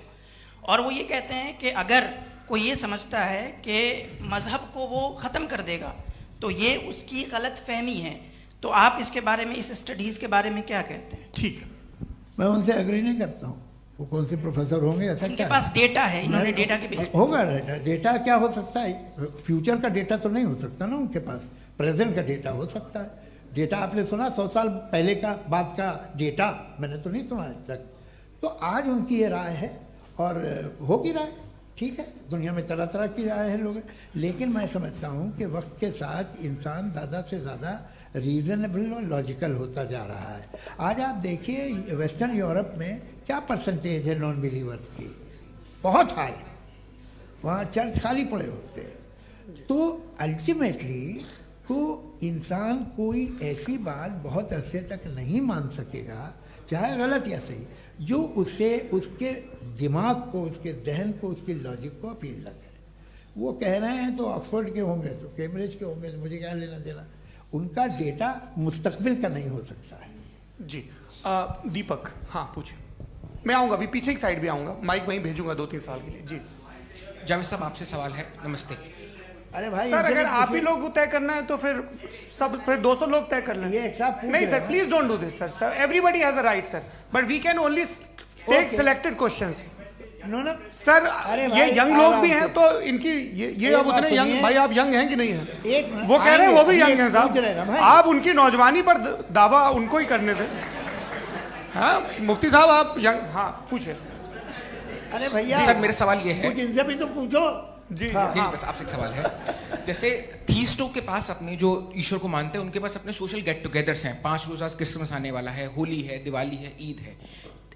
और वो ये कहते हैं कि अगर कोई ये समझता है कि मज़हब को वो ख़त्म कर देगा तो ये उसकी गलत फहमी है। तो आप इसके बारे में, इस स्टडीज़ के बारे में क्या कहते हैं? ठीक है। मैं उनसे एग्री नहीं करता हूँ। वो कौन से प्रोफेसर होंगे? ऐसा उनके क्या पास डेटा है, इन्होंने डेटा के बेस होगा। डेटा क्या हो सकता है? फ्यूचर का डेटा तो नहीं हो सकता ना उनके पास। प्रेजेंट का डेटा हो सकता है। डेटा आपने सुना 100 साल पहले का बाद का डेटा? मैंने तो नहीं सुना आज तक। तो आज उनकी ये राय है और होगी राय, ठीक है। दुनिया में तरह तरह की राय है लोग, लेकिन मैं समझता हूँ कि वक्त के साथ इंसान ज़्यादा से ज़्यादा रीजनेबल और लॉजिकल होता जा रहा है। आज आप देखिए वेस्टर्न यूरोप में क्या परसेंटेज है नॉन बिलीवर्स की, बहुत हाई। वहाँ चर्च खाली पड़े होते हैं। तो अल्टीमेटली तो इंसान कोई ऐसी बात बहुत अरसे तक नहीं मान सकेगा चाहे गलत या सही, जो उससे उसके दिमाग को, उसके जहन को, उसके लॉजिक को अपील न करे। वो कह रहे हैं तो ऑक्सफोर्ड के होंगे तो कैम्ब्रिज के होंगे, तो मुझे क्या लेना देना। उनका डेटा मुस्तकबिल का नहीं हो सकता है। जी दीपक, हाँ पूछिए। मैं आऊँगा अभी, पीछे की साइड भी आऊँगा, माइक वहीं भेजूंगा 2-3 साल के लिए। जी जावेद साहब, आपसे सवाल है। नमस्ते। अरे भाई सर, अगर आप ही लोग तय करना है तो फिर 200 लोग तय कर लेंगे। नहीं sir, please don't do this sir. Everybody has a right sir, but we can only take selected questions. No sir, ये यंग लोग भी हैं तो इनकी ये अब उतने यंग, भाई आप यंग हैं कि नहीं है? वो कह रहे हैं वो भी यंग हैं साहब, आप उनकी नौजवानी पर दावा उनको ही करने थे। हाँ मुफ्ती साहब आप यंग, हाँ पूछे। अरे भैया सर मेरा सवाल ये है, कुछ इनसे भी तो पूछो। जी नहीं, बस आपसे एक सवाल है। जैसे थीस्टों के पास अपने जो ईश्वर को मानते हैं उनके पास अपने सोशल गेट टुगेदर्स हैं। 5 रोज़ आज क्रिसमस आने वाला है, होली है, दिवाली है, ईद है।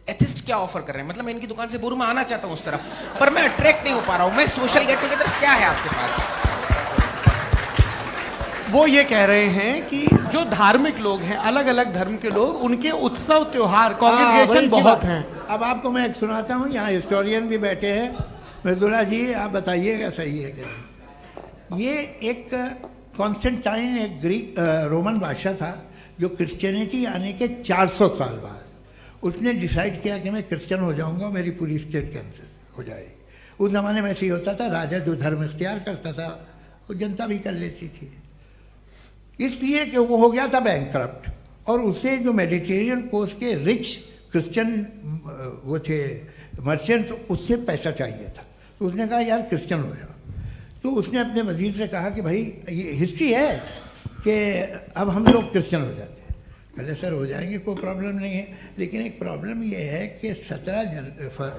एथिस्ट क्या ऑफर कर रहे हैं? मतलब मैं इनकी दुकान से बोलूं मैं आना चाहता हूं उस तरफ, पर मैं अट्रैक्ट नहीं हो पा रहा हूं। मैं सोशल गेट टुगेदर्स क्या है आपके पास? वो ये कह रहे हैं कि जो धार्मिक लोग हैं, अलग अलग धर्म के लोग, उनके उत्सव त्योहार, कांग्रेगेशन बहुत हैं। अब आपको मैं एक सुनाता हूँ, यहाँ हिस्टोरियन भी बैठे हैं। मृदुला जी आप बताइएगा सही है कि नहीं। ये एक कॉन्स्टेंटाइन, एक ग्रीक रोमन बादशाह था जो क्रिश्चियनिटी आने के 400 साल बाद उसने डिसाइड किया कि मैं क्रिश्चियन हो जाऊंगा, मेरी पूरी स्टेट कैंसिल हो जाएगी। उस ज़माने में ऐसे ही होता था, राजा जो धर्म इख्तियार करता था वो जनता भी कर लेती थी। इसलिए कि वो हो गया था बैंकक्रप्ट, और उसे जो मेडिटेरियन कोस्ट के रिच क्रिश्चियन वो थे मर्चेंट, उससे पैसा चाहिए था। तो उसने कहा यार क्रिश्चियन हो जाओ। तो उसने अपने वजीर से कहा कि भाई ये हिस्ट्री है कि अब हम लोग क्रिश्चियन हो जाते हैं। पहले सर हो जाएंगे, कोई प्रॉब्लम नहीं है, लेकिन एक प्रॉब्लम ये है कि 17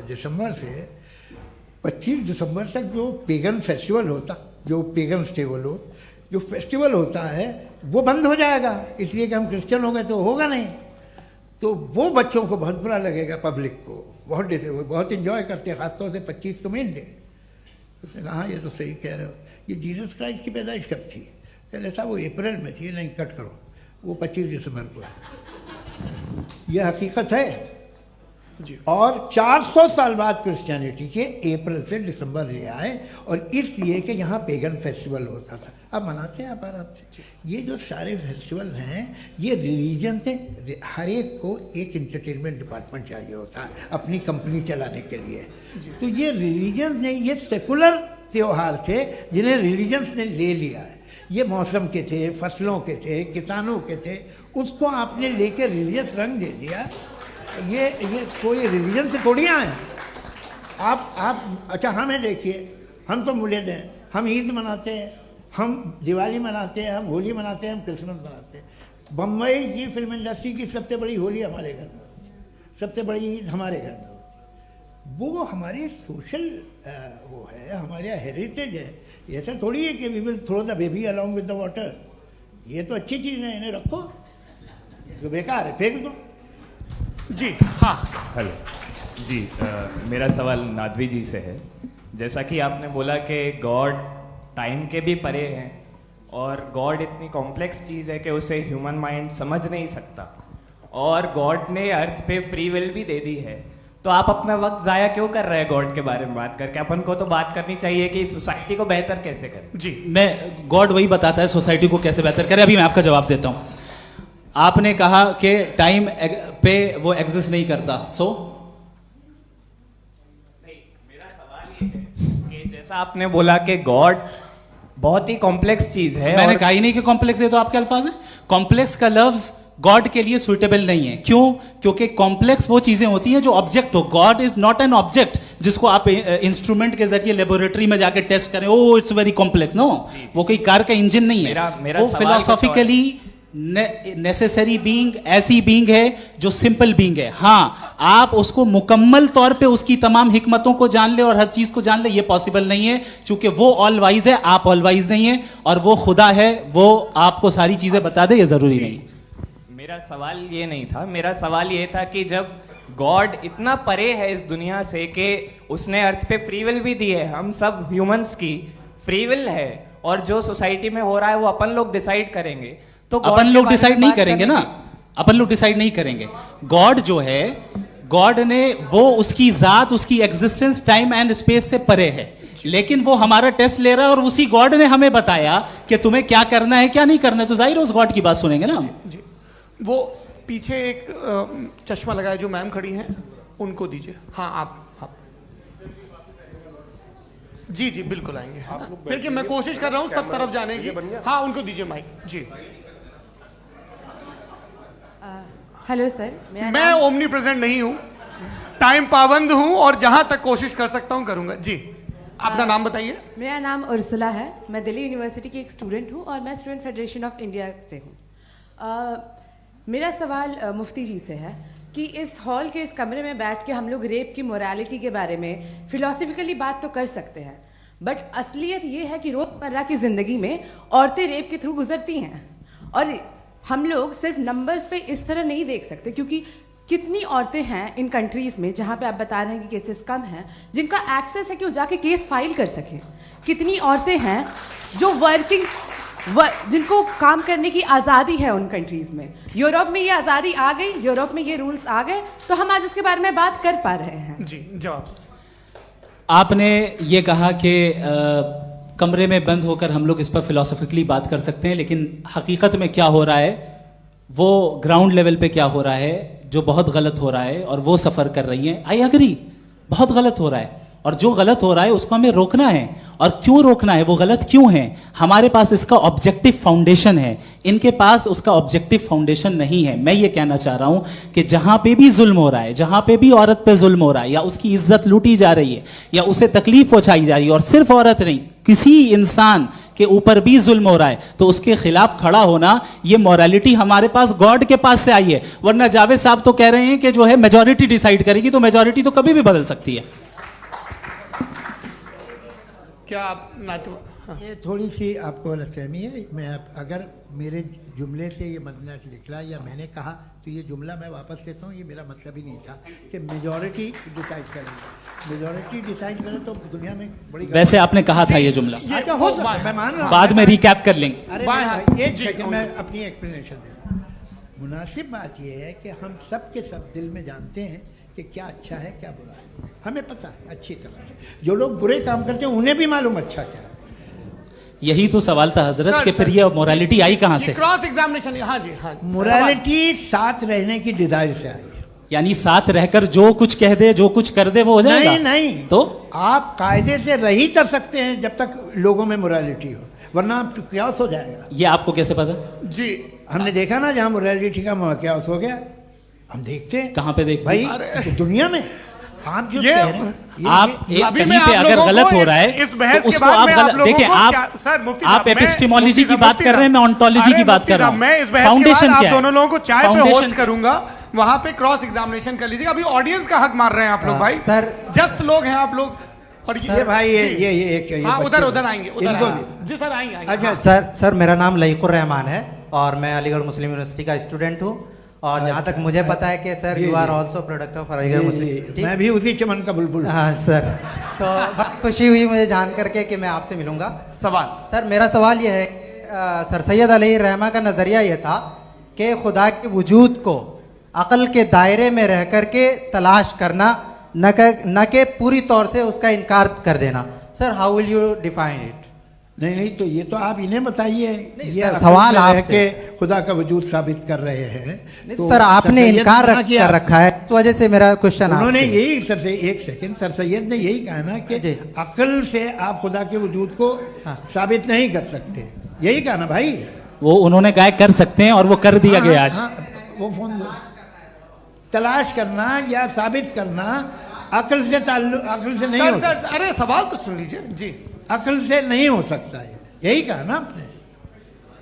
दिसंबर से 25 दिसंबर तक जो पेगन फेस्टिवल होता, जो पेगन जो फेस्टिवल होता है वो बंद हो जाएगा, इसलिए कि हम क्रिश्चियन हो गए तो होगा नहीं। तो वो बच्चों को बहुत बुरा लगेगा, पब्लिक को बहुत इंजॉय करते हैं, खासतौर से 25 को मेन डे। उसने कहा ये तो सही कह रहे हो, ये जीसस क्राइस्ट की पैदाइश कब थी? कहते साहब वो अप्रैल में थी। नहीं, कट करो, वो 25 दिसंबर को है। ये हकीकत है। और 400 साल बाद क्रिश्चियनिटी के अप्रैल से दिसंबर ले आए, और इसलिए कि यहाँ पेगन फेस्टिवल होता था। अब मनाते हैं आप आराम से। ये जो सारे फेस्टिवल हैं ये रिलीजन से, हर एक को एक इंटरटेनमेंट डिपार्टमेंट चाहिए होता है अपनी कंपनी चलाने के लिए। तो ये रिलीजन ने, ये सेकुलर त्यौहार थे जिन्हें रिलीजन्स ने ले लिया है। ये मौसम के थे, फसलों के थे, किसानों के थे, उसको आपने लेके रिलीजियस रंग दे दिया। ये कोई रिलीजन से थोड़ी आए हैं आप। अच्छा हमें देखिए, हम तो मुल्द हैं, हम ईद मनाते हैं, हम दिवाली मनाते हैं, हम होली मनाते हैं, हम क्रिसमस मनाते हैं। बम्बई की फिल्म इंडस्ट्री की सबसे बड़ी होली हमारे घर में, सबसे बड़ी ईद हमारे घर में। वो हमारी सोशल वो है, हमारा हेरिटेज है। ऐसा थोड़ी है कि we will throw the baby along with the water. ये तो अच्छी चीज़ है, इन्हें रखो, जो बेकार है फेंक दो। जी हाँ, हेलो जी, मेरा सवाल नादवी जी से है। जैसा कि आपने बोला कि गॉड टाइम के भी परे हैं और गॉड इतनी कॉम्प्लेक्स चीज़ है कि उसे ह्यूमन माइंड समझ नहीं सकता, और गॉड ने अर्थ पे फ्री विल भी दे दी है, तो आप अपना वक्त ज़ाया क्यों कर रहे हैं गॉड के बारे में बात करके? अपन को तो बात करनी चाहिए कि सोसाइटी को बेहतर कैसे करें। जी, मैं गॉड वही बताता है सोसाइटी को कैसे बेहतर करें। अभी मैं आपका जवाब देता हूँ। आपने कहा कि टाइम पे वो एग्जिस्ट नहीं करता, मेरा सवाल ये है कि जैसा आपने बोला कि गॉड बहुत ही कॉम्प्लेक्स चीज है। मैंने कहा ही नहीं कि कॉम्प्लेक्स है, तो आपके अल्फाज हैं। कॉम्प्लेक्स का लफ्ज गॉड के लिए सुइटेबल नहीं है। क्यों? क्योंकि कॉम्प्लेक्स वो चीजें होती हैं जो ऑब्जेक्ट हो। God is not an object जिसको आप इंस्ट्रूमेंट के जरिए लेबोरेटरी में जाके टेस्ट करें, oh it's very complex. No, वो कोई कार का इंजन नहीं है। वो फिलोसॉफिकली नेसेसरी बीइंग ऐसी बीइंग है जो सिंपल बीइंग है। हाँ, आप उसको मुकम्मल तौर पे उसकी तमाम हिकमतों को जान ले और हर चीज को जान ले, ये पॉसिबल नहीं है, क्योंकि वो ऑल वाइज है, आप ऑल वाइज नहीं है, और वो खुदा है, वो आपको सारी चीजें बता दे, ये जरूरी नहीं। मेरा सवाल ये नहीं था। मेरा सवाल ये था कि जब गॉड इतना परे है इस दुनिया से कि उसने अर्थ पे फ्री विल भी दी है, हम सब ह्यूमंस की फ्री विल है, और जो सोसाइटी में हो रहा है वो अपन लोग डिसाइड करेंगे, तो अपन लोग डिसाइड नहीं करेंगे ना। अपन लोग डिसाइड नहीं करेंगे। गॉड जो है, गॉड ने वो उसकी जात, उसकी एग्जिस्टेंस टाइम एंड स्पेस से परे है, लेकिन वो हमारा टेस्ट ले रहा है और उसी गॉड ने हमें बताया कि तुम्हें क्या करना है क्या नहीं करना है, तो जाहिर है उस गॉड की बात सुनेंगे ना हम। जी। वो पीछे एक चश्मा लगाया जो मैम खड़ी हैं, उनको दीजिए। हाँ आप जी जी बिल्कुल आएंगे। देखिए मैं कोशिश कर रहा हूँ सब तरफ जाने की। हाँ उनको दीजिए माइक जी। हेलो सर, मैं ओमनी प्रेजेंट नहीं हूँ, टाइम पाबंद हूँ और जहां तक कोशिश कर सकता हूँ करूंगा। जी अपना नाम बताइए। मेरा नाम उर्सुला है, मैं दिल्ली यूनिवर्सिटी की एक स्टूडेंट हूँ और मैं स्टूडेंट फेडरेशन ऑफ इंडिया से हूँ। मेरा सवाल मुफ्ती जी से है कि इस हॉल के इस कमरे में बैठ के हम लोग रेप की मोरालिटी के बारे में फिलोसफिकली बात तो कर सकते हैं, बट असलियत ये है कि रोजमर्रा की जिंदगी में औरतें रेप के थ्रू गुजरती हैं और हम लोग सिर्फ नंबर्स पे इस तरह नहीं देख सकते, क्योंकि कितनी औरतें हैं इन कंट्रीज में जहां पे आप बता रहे हैं कि केसेस कम हैं, जिनका एक्सेस है कि वो जाके केस फाइल कर सकें। कितनी औरतें हैं जो जिनको काम करने की आज़ादी है उन कंट्रीज में। यूरोप में ये आज़ादी आ गई, यूरोप में ये रूल्स आ गए, तो हम आज उसके बारे में बात कर पा रहे हैं। जी जवाब। आपने ये कहा कि कमरे में बंद होकर हम लोग इस पर फिलोसफिकली बात कर सकते हैं, लेकिन हकीकत में क्या हो रहा है, वो ग्राउंड लेवल पे क्या हो रहा है जो बहुत गलत हो रहा है, और वो सफ़र कर रही हैं। आई एग्री, बहुत गलत हो रहा है, और जो गलत हो रहा है उसको हमें रोकना है। और क्यों रोकना है, वो गलत क्यों है, हमारे पास इसका ऑब्जेक्टिव फाउंडेशन है, इनके पास उसका ऑब्जेक्टिव फाउंडेशन नहीं है। मैं ये कहना चाह रहा हूं कि जहां पे भी जुल्म हो रहा है, जहां पे भी औरत पे जुल्म हो रहा है, या उसकी इज्जत लूटी जा रही है, या उसे तकलीफ पहुंचाई जा रही है, और सिर्फ औरत नहीं, किसी इंसान के ऊपर भी जुल्म हो रहा है, तो उसके खिलाफ खड़ा होना, ये मॉरलिटी हमारे पास गॉड के पास से आई है। वरना जावेद साहब तो कह रहे हैं कि जो है मेजॉरिटी डिसाइड करेगी, तो मेजॉरिटी तो कभी भी बदल सकती है। क्या आप ये थोड़ी सी आपको गलतफहमी है। मैं अगर मेरे जुमले से ये मदना निकला या मैंने कहा, तो ये जुमला मैं वापस लेता हूँ। ये मेरा मतलब ही नहीं था कि मेजॉरिटी डिसाइड करेगी। मेजॉरिटी डिसाइड करे तो दुनिया में बड़ी, वैसे आपने कहा था ये जुमला। अच्छा हो सकता है, मैं मान रहा हूँ, बाद में रिकैप कर लेंगे। अरे एक सेकंड मैं अपनी एक्सप्लेनेशन देता हूँ। मुनासिब बात यह है कि हम सब के सब दिल में जानते हैं कि क्या अच्छा है क्या बुरा है, हमें पता है अच्छी तरह से। जो लोग बुरे काम करते हैं उन्हें भी मालूम अच्छा क्या है। यही तो सवाल था हजरत कि फिर ये मोरालिटी आई कहां से? Cross examination. हाँ जी हाँ। मोरालिटी साथ रहने की डिजायर से आई है, यानी साथ रहकर जो कुछ कह दे, जो कुछ कर दे, वो हो जाएगा? नहीं, तो आप कायदे से रही कर सकते हैं जब तक लोगों में मोरालिटी हो, वरना क्यास हो जाएगा। ये आपको कैसे पता? जी हमने देखा ना, जहां मोरालिटी का क्यास हो गया, हम देखते हैं। कहां पे देखते भाई? दुनिया में। आप जो कह रहे हैं, आप कहीं पे अगर गलत हो रहा है तो उसको आप गलत देखिए। आप एपिस्टेमोलॉजी की बात कर रहे हैं, मैं ऑन्टोलॉजी की बात कर रहा हूं। मैं इस बहस फाउंडेशन के बाद क्या आप दोनों लोगों को चाय पे फाउंडेशन होस्ट करूंगा, वहां पे क्रॉस एग्जामिनेशन कर लीजिएगा। अभी ऑडियंस का हक मार रहे हैं आप लोग भाई। सर जस्ट लोग हैं आप लोग। और ये भाई ये हाँ उधर आएंगे, जी सर आएंगे। अच्छा सर मेरा नाम लईकुर रहमान है और मैं अलीगढ़ मुस्लिम यूनिवर्सिटी का स्टूडेंट हूँ। और जहाँ तक मुझे पता है कि sir you are also product of Aligarh Muslim University. मैं भी उसी चमन का बुलबुल। हाँ सर, तो बहुत खुशी हुई मुझे जान करके कि मैं आपसे मिलूंगा। सवाल सर मेरा सवाल यह है, सर सैयद अलैहि रहमा का नज़रिया यह था कि खुदा के वजूद को अक़ल के दायरे में रह कर के तलाश करना, न कि पूरी तौर से उसका इनकार कर देना। Sir how will you define it? नहीं तो ये तो आप इन्हें बताइए। ये सवाल आपसे कि खुदा का वजूद साबित कर रहे हैं तो सर आपने इनकार कर रखा है, इस वजह से मेरा क्वेश्चन उन्होंने यही सर से एक सेकंड, सर सैयद ने यही कहा ना कि अक्ल से आप खुदा के वजूद को साबित नहीं कर सकते, यही कहा ना भाई। वो उन्होंने कहा कर सकते हैं और वो कर दिया गया आज। वो फोन तलाश करना या साबित करना अक्ल से नहीं हो सकता। अरे सवाल तो सुन लीजिए जी। अक्ल से नहीं हो सकता है, यही कहा ना आपने।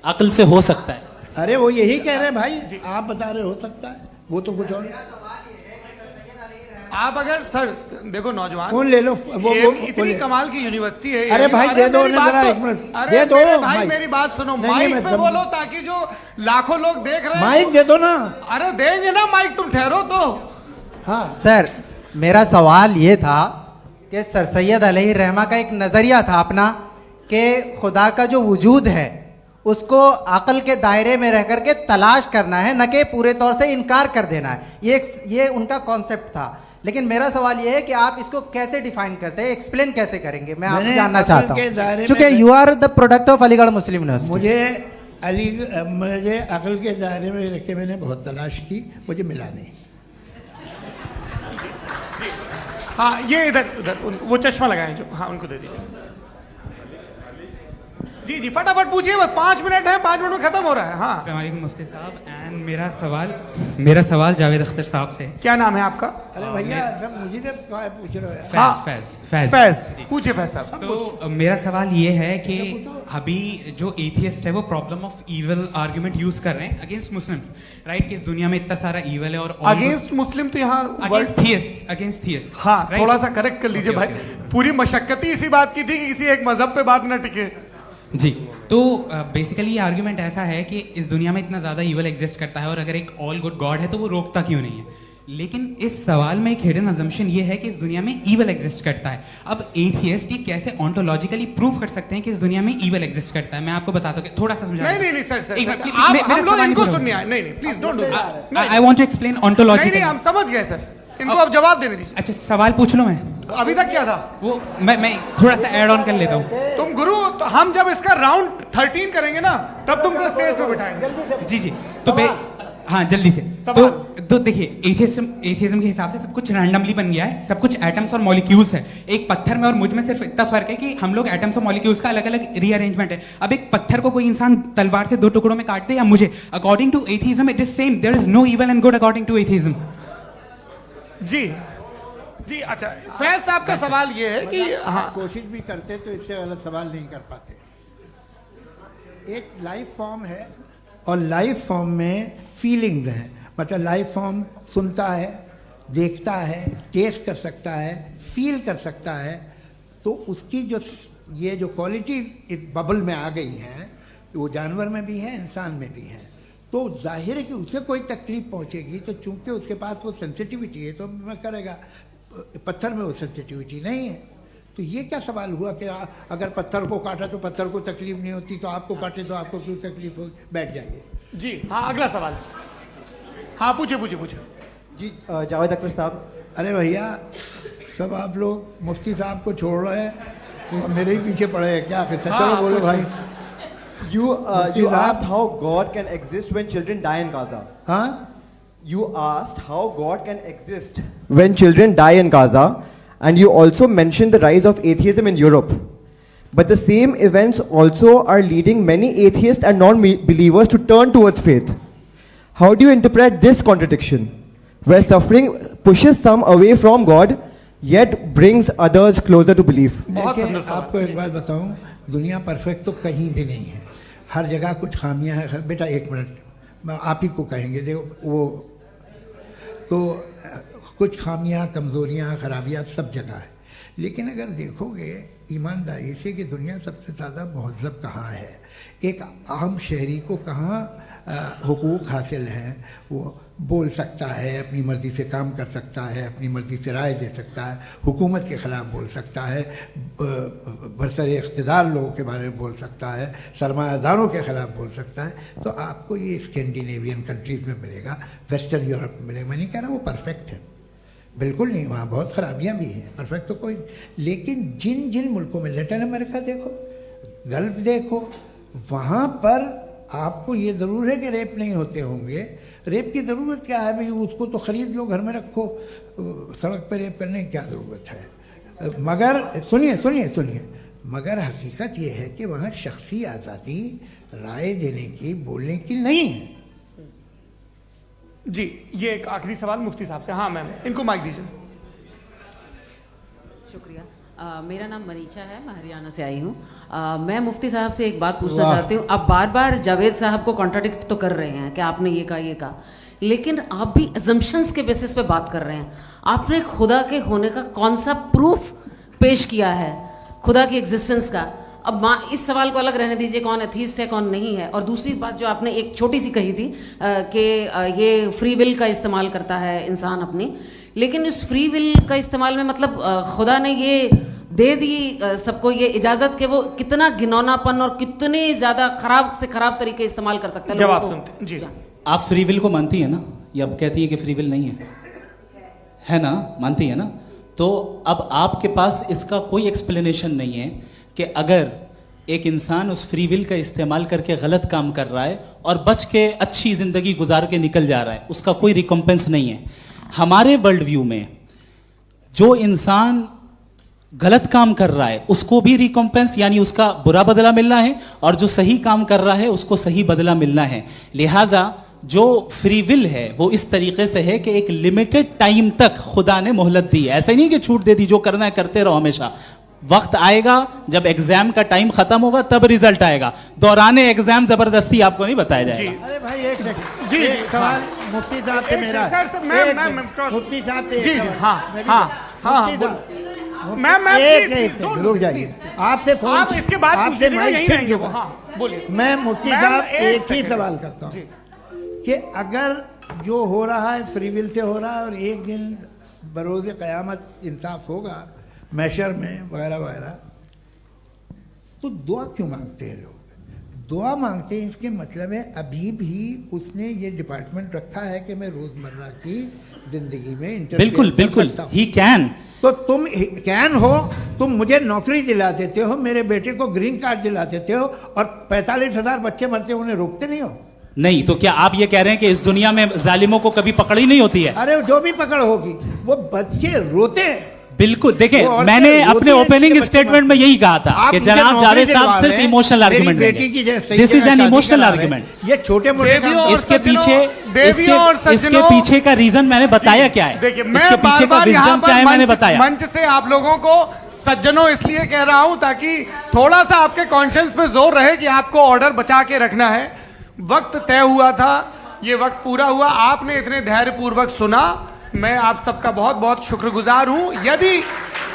अक्ल से हो सकता है। अरे वो यही कह रहे हैं भाई, आप बता रहे हो सकता है, वो तो कुछ और। आप अगर सर देखो नौजवान फोन ले लो, वो इतनी कमाल की यूनिवर्सिटी है। अरे भाई दे दो जरा, एक मिनट दे दो भाई, मेरी बात सुनो। माइक पे बोलो ताकि जो लाखों लोग देख रहे हैं। माइक दे दो ना। अरे देंगे ना माइक, तुम ठहरो तो। हाँ सर मेरा सवाल ये था कि सर सैयद अलैहि रहमा का एक नज़रिया था अपना कि खुदा का जो वजूद है उसको अकल के दायरे में रह करके तलाश करना है, न कि पूरे तौर से इनकार कर देना है। ये उनका कॉन्सेप्ट था। लेकिन मेरा सवाल ये है कि आप इसको कैसे डिफाइन करते हैं, एक्सप्लेन कैसे करेंगे, मैं आपसे जानना चाहता हूँ, क्योंकि you are the product of Aligarh Muslim University. मुझे अकल के दायरे में रख के मैंने बहुत तलाश की, मुझे मिला नहीं। हाँ, ये इधर वो चश्मा लगाए जो, हाँ उनको दे दीजिए। जी जी फटाफट पूछिए, बस 5 मिनट है, 5 मिनट में खत्म हो रहा है। हाँ अस्सलाम वालेकुम मुफ्ती साहब। एंड मेरा सवाल जावेद अख्तर साहब से। क्या नाम है आपका? अरे भैया मुझे पूछ रहे हो। फैज पूछिए फैज साहब। तो मेरा सवाल ये है कि अभी जो एथियस्ट है वो problem of evil argument use कर रहे हैं अगेंस्ट मुस्लिम्स, राइट? कि इस दुनिया में इतना सारा इविल है और अगेंस्ट मुस्लिम तो यहाँ अगेंस्ट थियस्ट। हाँ थोड़ा सा करेक्ट कर लीजिए भाई, पूरी मशक्कत ही इसी बात की थी कि किसी एक मजहब पे बात न टिके। जी, तो बेसिकली ये आर्गुमेंट ऐसा है कि इस दुनिया में इतना ज्यादा इविल एग्जिस्ट करता है और अगर एक ऑल गुड गॉड है तो वो रोकता क्यों नहीं है? लेकिन इस सवाल में एक हिडन अजम्पशन ये है कि इस दुनिया में ईवल एग्जिस्ट करता है। अब एथियस्ट ये कैसे ऑन्टोलॉजिकली प्रूव कर सकते हैं कि इस दुनिया में ईवल एग्जिस्ट करता है? मैं आपको बताता हूँ, थोड़ा सा समझा। नहीं सर, हम लोग इनको सुनिए। नहीं please don't do that. I want to explain ontologically. नहीं हम समझ गए सर, इनको अब जवाब देने दीजिए। अच्छा सवाल पूछ लो। मैं अभी तक क्या था वो मैं थोड़ा सा ऐड ऑन कर लेता हूँ। तुम गुरु, तो हम जब इसका राउंड 13 करेंगे ना तब तुमको स्टेज पे बिठाएंगे। जी तो हाँ जल्दी से। तो देखिए एथियज्म के हिसाब से सब कुछ रैंडमली बन गया है, सब कुछ एटम्स और मॉलिक्यूल्स है। एक पत्थर में और मुझ में सिर्फ इतना फर्क है कि हम लोग एटम्स और मॉलिक्यूल्स का अलग अलग रीअरेंजमेंट है। अब एक पत्थर को कोई इंसान तलवार से 2 टुकड़ों में काट दे या मुझे, according to atheism it is same. There is no evil and good according to atheism. जी अच्छा, फैज साहब का सवाल ये है कि हाँ कोशिश भी करते तो इससे गलत सवाल नहीं कर पाते। एक लाइफ फॉर्म है और लाइफ फॉर्म में फीलिंग्स हैं, मतलब लाइफ फॉर्म सुनता है, देखता है, टेस्ट कर सकता है, फील कर सकता है। तो उसकी ये जो क्वालिटी इस बबल में आ गई है वो जानवर में भी है, इंसान में भी है। तो जाहिर है कि उसे कोई तकलीफ पहुंचेगी, तो चूंकि उसके पास वो सेंसिटिविटी है तो मैं करेगा। पत्थर में वो सेंसिटिविटी नहीं है। तो ये क्या सवाल हुआ कि अगर पत्थर को काटा तो पत्थर को तकलीफ नहीं होती, तो आपको काटे तो आपको क्यों तकलीफ हो? बैठ जाइए। जी हाँ, अगला सवाल। हाँ पूछे जी जावेद अख्तर साहब। अरे भैया सब आप लोग मुफ्ती साहब को छोड़ रहे हैं, मेरे ही पीछे पड़े हैं क्या? फिर चलो बोलो भाई। You asked how God can exist when children die in Gaza. Huh? You asked how God can exist when children die in Gaza, and you also mentioned the rise of atheism in Europe. But the same events also are leading many atheists and non-believers to turn towards faith. How do you interpret this contradiction, where suffering pushes some away from God, yet brings others closer to belief? देखिए, आपको एक बात बताऊं, दुनिया perfect तो कहीं भी नहीं है, हर जगह कुछ खामियां हैं। बेटा 1 मिनट आप ही को कहेंगे, देखो वो तो कुछ खामियां, कमज़ोरियां, खराबियां सब जगह है। लेकिन अगर देखोगे ईमानदारी से कि दुनिया सबसे ज़्यादा महज़ब कहाँ है, एक आम शहरी को कहाँ हुकूक हासिल हैं, वो बोल सकता है, अपनी मर्ज़ी से काम कर सकता है, अपनी मर्ज़ी से राय दे सकता है, हुकूमत के ख़िलाफ़ बोल सकता है, बरसर इक़्तिदार लोगों के बारे में बोल सकता है, सरमायादारों के ख़िलाफ़ बोल सकता है। तो आपको ये स्कैंडिनेवियन कंट्रीज़ में मिलेगा, वेस्टर्न यूरोप में मिलेगा। मैं नहीं कह रहा वो परफेक्ट है, बिल्कुल नहीं, वहाँ बहुत ख़राबियाँ भी हैं, परफेक्ट तो कोई। लेकिन जिन जिन मुल्कों में, लैटिन अमेरिका देखो, गल्फ़ देखो, वहाँ पर आपको ये ज़रूर है कि रेप नहीं होते होंगे। रेप की ज़रूरत क्या है भाई? उसको तो ख़रीद लो, घर में रखो, सड़क पर रेप करने की क्या ज़रूरत है? मगर सुनिए, मगर हकीकत ये है कि वहाँ शख्सी आज़ादी राय देने की, बोलने की नहीं है। जी ये एक आखिरी सवाल मुफ्ती साहब से। हाँ मैम, इनको माइक दीजिए। शुक्रिया। मेरा नाम मनीषा है, मैं हरियाणा से आई हूँ। मैं मुफ्ती साहब से एक बात पूछना चाहती हूँ। आप बार बार जावेद साहब को कॉन्ट्राडिक्ट तो कर रहे हैं कि आपने ये कहा, लेकिन आप भी अजम्पशंस के बेसिस पे बात कर रहे हैं। आपने खुदा के होने का कौन सा प्रूफ पेश किया है, खुदा की एग्जिस्टेंस का? अब इस सवाल को अलग रहने दीजिए, कौन एथीस्ट है कौन नहीं है। और दूसरी बात जो आपने एक छोटी सी कही थी कि ये फ्री विल का इस्तेमाल करता है इंसान अपनी, लेकिन उस फ्री विल का इस्तेमाल में मतलब खुदा ने ये दे दी सबको ये इजाजत कि वो कितना घिनौनापन और कितने ज्यादा खराब से खराब तरीके इस्तेमाल कर सकते हैं। जब आप सुनते जी, आप फ्री विल को मानती है ना, या अब कहती है कि फ्री विल नहीं है ना, मानती है ना? तो अब आपके पास इसका कोई एक्सप्लेनेशन नहीं है कि अगर एक इंसान उस फ्री विल का इस्तेमाल करके गलत काम कर रहा है और बच के अच्छी जिंदगी गुजार के निकल जा रहा है, उसका कोई रिकम्पेंस नहीं है। हमारे वर्ल्ड व्यू में जो इंसान गलत काम कर रहा है उसको भी रिकम्पेंस यानी उसका बुरा बदला मिलना है, और जो सही काम कर रहा है उसको सही बदला मिलना है। लिहाजा जो फ्री विल है वो इस तरीके से है कि एक लिमिटेड टाइम तक खुदा ने मोहलत दी है। ऐसा नहीं कि छूट दे दी, जो करना है करते रहो हमेशा। वक्त आएगा जब एग्जाम का टाइम खत्म होगा तब रिजल्ट आएगा, दौराने एग्जाम जबरदस्ती आपको नहीं बताया जाएगा। अरे भाई एक सेकंड, जी एक सवाल मुफ्ती साहब से मेरा, मुफ्ती साहब से जी एक जी, सवाल। हाँ मेरी हाँ बात- हाँ, मुफ्ती हाँ, साहब, मैम एक प्लीज, सेकंड रुक जाइए, आपसे फोन, आप इसके बाद पूछ आपसे लीजिएगा, माइक यहीं छीन रहेंगे वो। चुका। हाँ बोलिए। मैं मुफ्ती मैम, साहब एक एक ही सेकंड। सवाल करता हूँ कि अगर जो हो रहा है फ्री विल से हो रहा है और एक दिन बरोज़ क़यामत इंसाफ होगा मैशर में वगैरह वगैरह, तो दुआ क्यों मांगते हैं लोग? दुआ मांगते हैं इसके मतलब है अभी भी उसने ये डिपार्टमेंट रखा है कि मैं रोजमर्रा की जिंदगी में इंटरफेयर बिल्कुल कर बिल्कुल सकता हूं। He can. तो तुम कैन हो, तुम मुझे नौकरी दिला देते हो, मेरे बेटे को ग्रीन कार्ड दिला देते हो, और 45,000 बच्चे मरते उन्हें रोकते नहीं हो। नहीं तो क्या आप ये कह रहे हैं कि इस दुनिया में जालिमों को कभी पकड़ ही नहीं होती है? अरे जो भी पकड़ होगी वो बच्चे रोते हैं। बिल्कुल, देखिए वो मैंने औरतें अपने रोती हैं ओपनिंग जिनके बच्चे स्टेटमेंट में यही कहा था आप कि मुझे जनाब नौकरी जावेद साहब दिलवा सिर्फ रहे हैं, इमोशनल मेरी आर्गुमेंट बेटी की जैसे सही दिस इज जगह एन शादी इमोशनल करा रहे हैं। आर्गुमेंट। ये छोटे मोटे काम इसके पीछे देवियों और इसके सज्जनों, पीछे का रीजन मैंने बताया क्या है, देखिए इसके मैं पीछे बार का बार यहाँ विजडम क्या है मैंने पर बताया। मंच से आप लोगों को सज्जनों इसलिए कह रहा हूं ताकि थोड़ा सा आपके कॉन्शियस पे जोर रहे कि आपको ऑर्डर बचा के रखना है। वक्त तय हुआ था, ये वक्त पूरा हुआ, आपने इतने धैर्यपूर्वक सुना, मैं आप सबका बहुत बहुत शुक्रगुजार हूं। यदि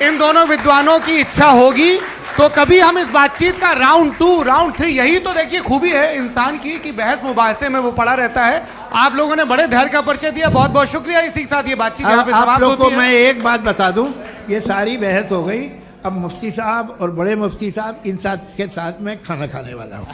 इन दोनों विद्वानों की इच्छा होगी तो कभी हम इस बातचीत का राउंड 2, राउंड 3, यही तो देखिए खूबी है इंसान की कि बहस मुबाहसे में वो पड़ा रहता है। आप लोगों ने बड़े धैर्य का परिचय दिया, बहुत बहुत शुक्रिया। इसी के साथ ये बातचीत यहाँ पे आप समाप्त लोग को होती है। मैं एक बात बता दूं, ये सारी बहस हो गई, अब मुफ्ती साहब और बड़े मुफ्ती साहब इन साथ के साथ में खाना खाने वाला हूँ।